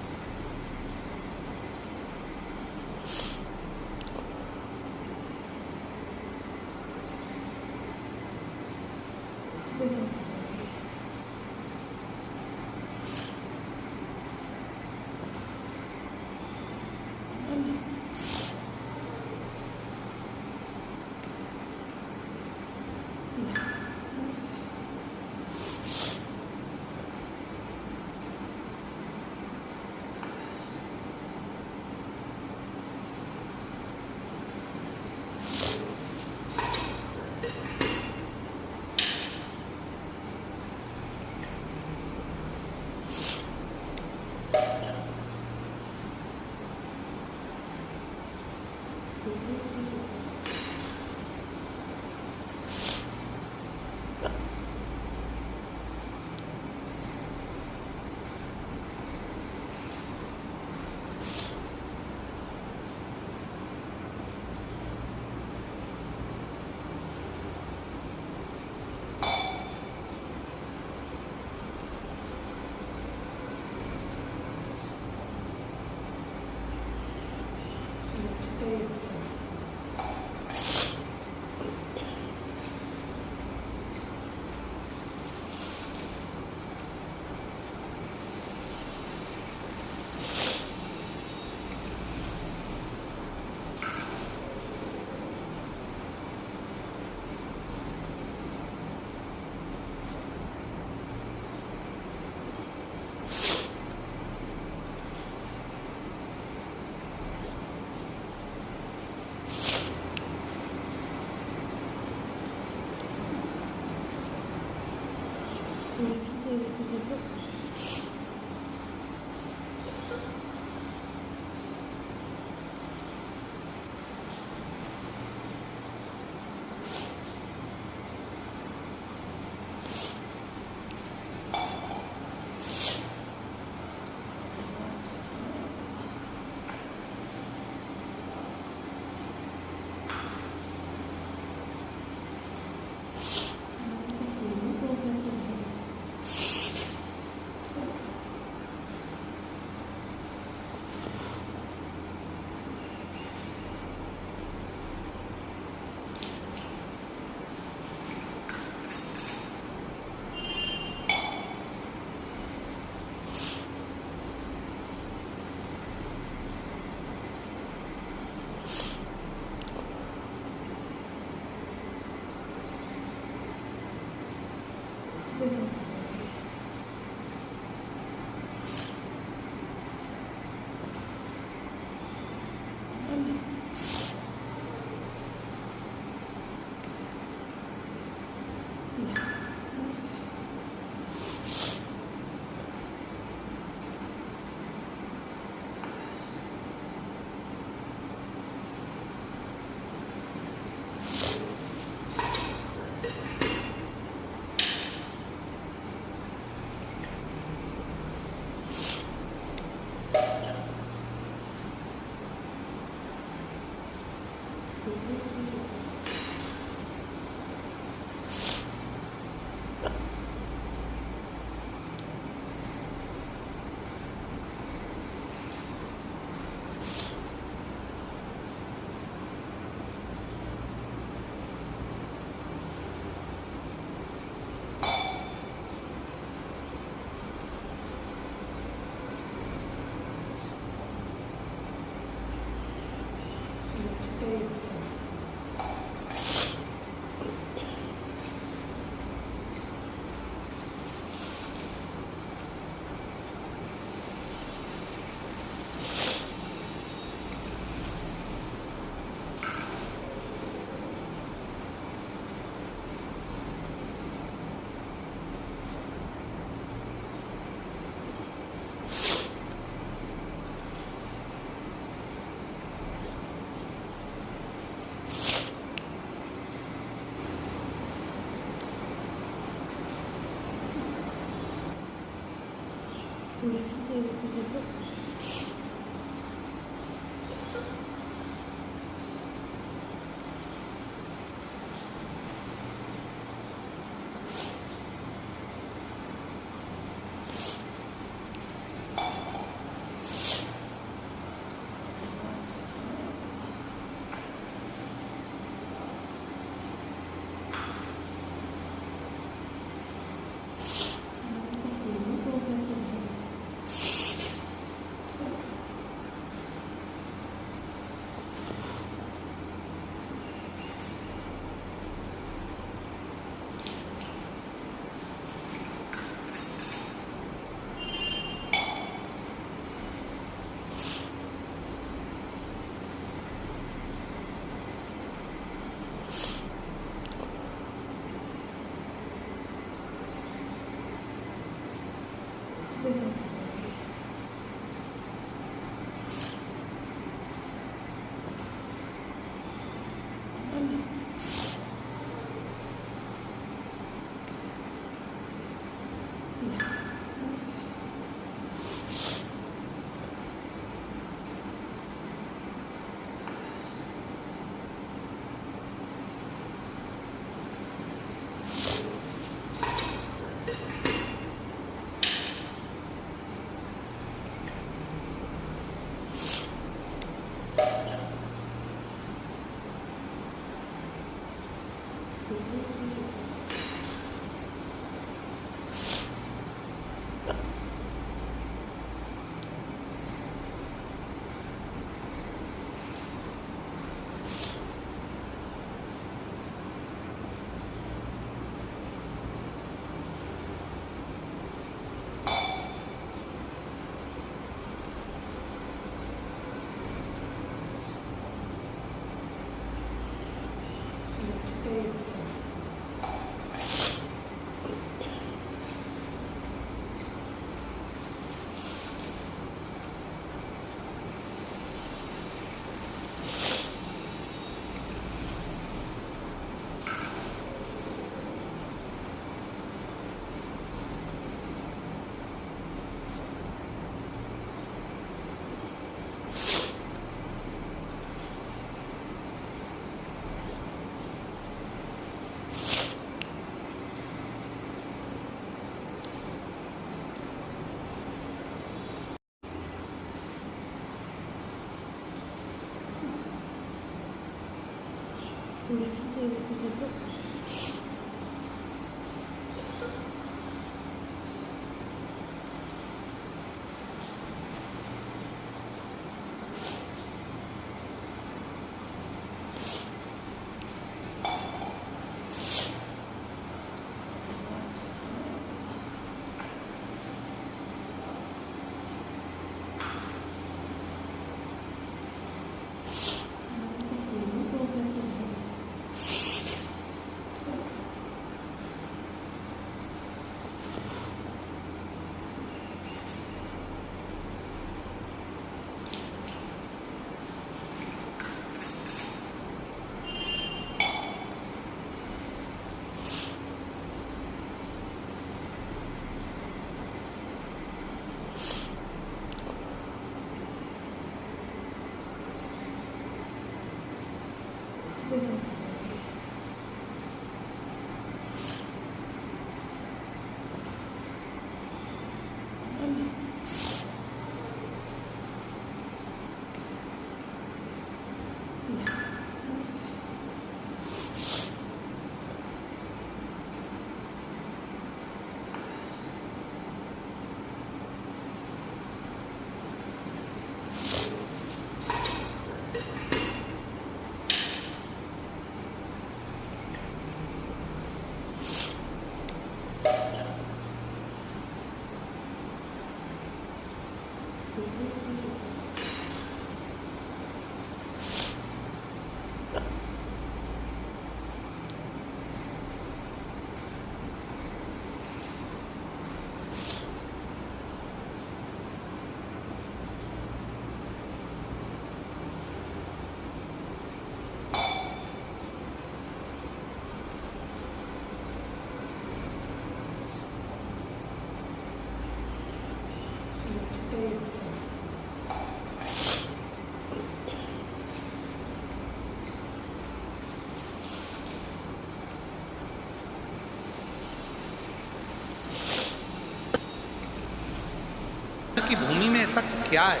की भूमि में ऐसा क्या है?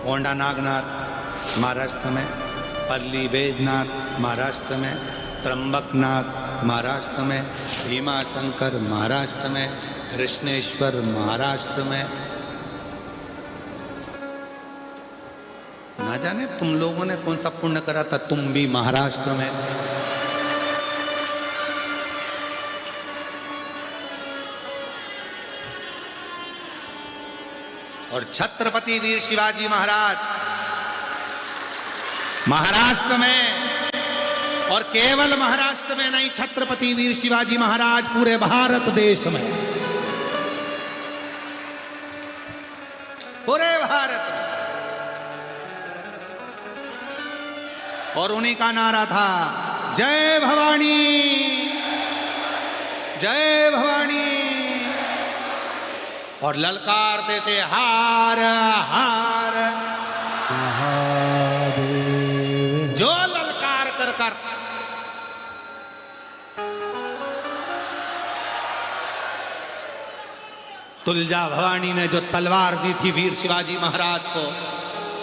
ओंडा नागनाथ महाराष्ट्र में, पल्ली बैजनाथ महाराष्ट्र में, त्र्यंबकनाथ महाराष्ट्र में, भीमा शंकर महाराष्ट्र में, कृष्णेश्वर महाराष्ट्र में। ना जाने तुम लोगों ने कौन सा पुण्य करा था, तुम भी महाराष्ट्र में। और छत्रपति वीर शिवाजी महाराज महाराष्ट्र में, और केवल महाराष्ट्र में नहीं, छत्रपति वीर शिवाजी महाराज पूरे भारत देश में, पूरे भारत में। और उन्हीं का नारा था, जय भवानी, जय भवानी। और ललकारते थे, हार हार जो ललकार कर कर तुलजा भवानी ने जो तलवार दी थी वीर शिवाजी महाराज को,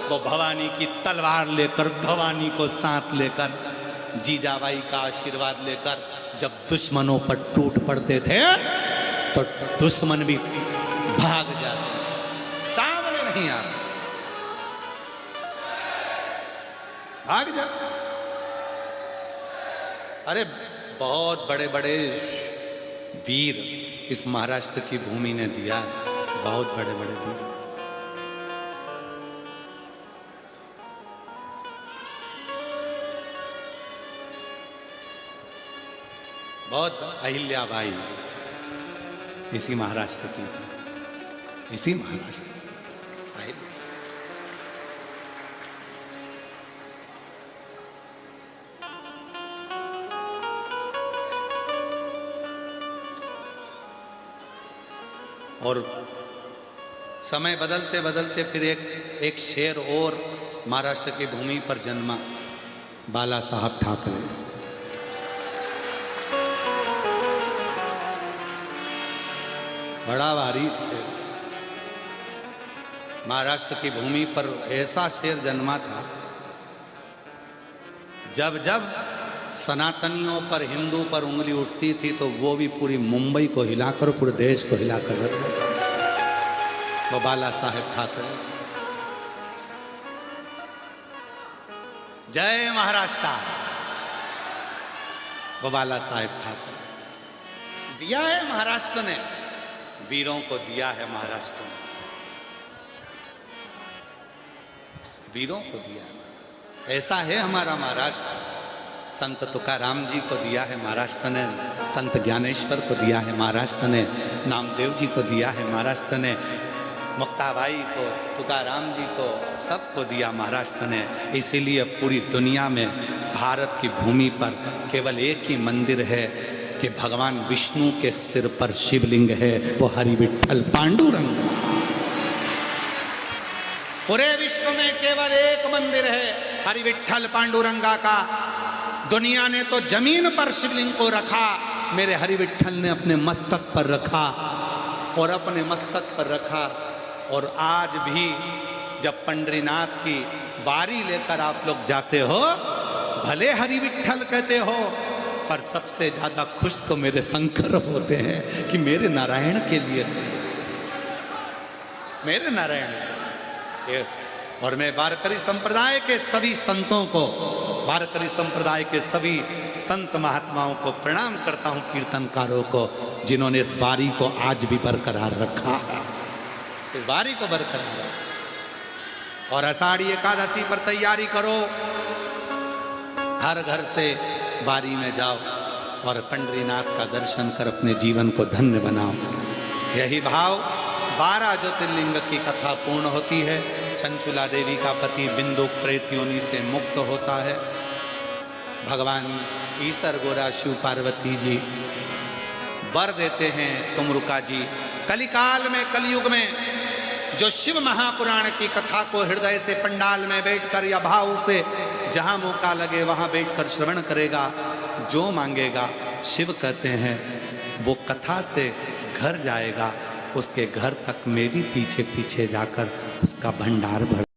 वो भवानी की तलवार लेकर, भवानी को साथ लेकर, जीजाबाई का आशीर्वाद लेकर जब दुश्मनों पर टूट पड़ते थे तो दुश्मन भी भाग जाते, सामने नहीं आते, भाग जाते। अरे बहुत बड़े बड़े वीर इस महाराष्ट्र की भूमि ने दिया, बहुत बड़े बड़े वीर। बहुत अहिल्याबाई इसी महाराष्ट्र की, इसी महाराष्ट्र और समय बदलते बदलते फिर एक शेर और महाराष्ट्र की भूमि पर जन्मा, बाला साहब ठाकरे। बड़ा भारी शेर, महाराष्ट्र की भूमि पर ऐसा शेर जन्मा था, जब जब सनातनियों पर, हिंदू पर उंगली उठती थी तो वो भी पूरी मुंबई को हिलाकर, पूरे देश को हिलाकर रख देता। वो बाला साहेब ठाकरे। जय महाराष्ट्र। वो बाला साहेब ठाकरे। दिया है महाराष्ट्र ने, वीरों को दिया है महाराष्ट्र ने, वीरों को दिया। ऐसा है हमारा महाराष्ट्र। संत तुकाराम जी को दिया है महाराष्ट्र ने, संत ज्ञानेश्वर को दिया है महाराष्ट्र ने, नामदेव जी को दिया है महाराष्ट्र ने, मुक्ताबाई को, तुकाराम जी को, सबको दिया महाराष्ट्र ने। इसीलिए पूरी दुनिया में भारत की भूमि पर केवल एक ही मंदिर है कि भगवान विष्णु के सिर पर शिवलिंग है, वो हरि विठ्ठल पांडुरंग। पूरे विश्व में केवल एक मंदिर है हरि विठ्ठल पांडुरंगा का। दुनिया ने तो जमीन पर शिवलिंग को रखा, मेरे हरि विठ्ठल ने अपने मस्तक पर रखा, और अपने मस्तक पर रखा। और आज भी जब पंढरीनाथ की बारी लेकर आप लोग जाते हो, भले हरि विठ्ठल कहते हो, पर सबसे ज्यादा खुश तो मेरे शंकर होते हैं कि मेरे नारायण के लिए, मेरे नारायण। और मैं वारकरी संप्रदाय के सभी संतों को वारकरी संप्रदाय के सभी संत महात्माओं को प्रणाम करता हूँ, कीर्तनकारों को, जिन्होंने इस बारी को आज भी बरकरार रखा है, इस बारी को बरकरार रखा। और आषाढ़ी एकादशी पर तैयारी करो, हर घर से बारी में जाओ और पंडरीनाथ का दर्शन कर अपने जीवन को धन्य बनाओ। यही भाव 12 ज्योतिर्लिंग की कथा पूर्ण होती है। चंचुला देवी का पति बिंदु प्रेत योनि से मुक्त होता है। भगवान ईश्वर गोरा शिव पार्वती जी वर देते हैं, तुम रुका जी। कलिकाल में, कलयुग में जो शिव महापुराण की कथा को हृदय से पंडाल में बैठकर या भाव से जहां मौका लगे वहां बैठकर श्रवण करेगा, जो मांगेगा शिव कहते हैं वो कथा से घर जाएगा, उसके घर तक मेरी पीछे पीछे जाकर उसका भंडार भर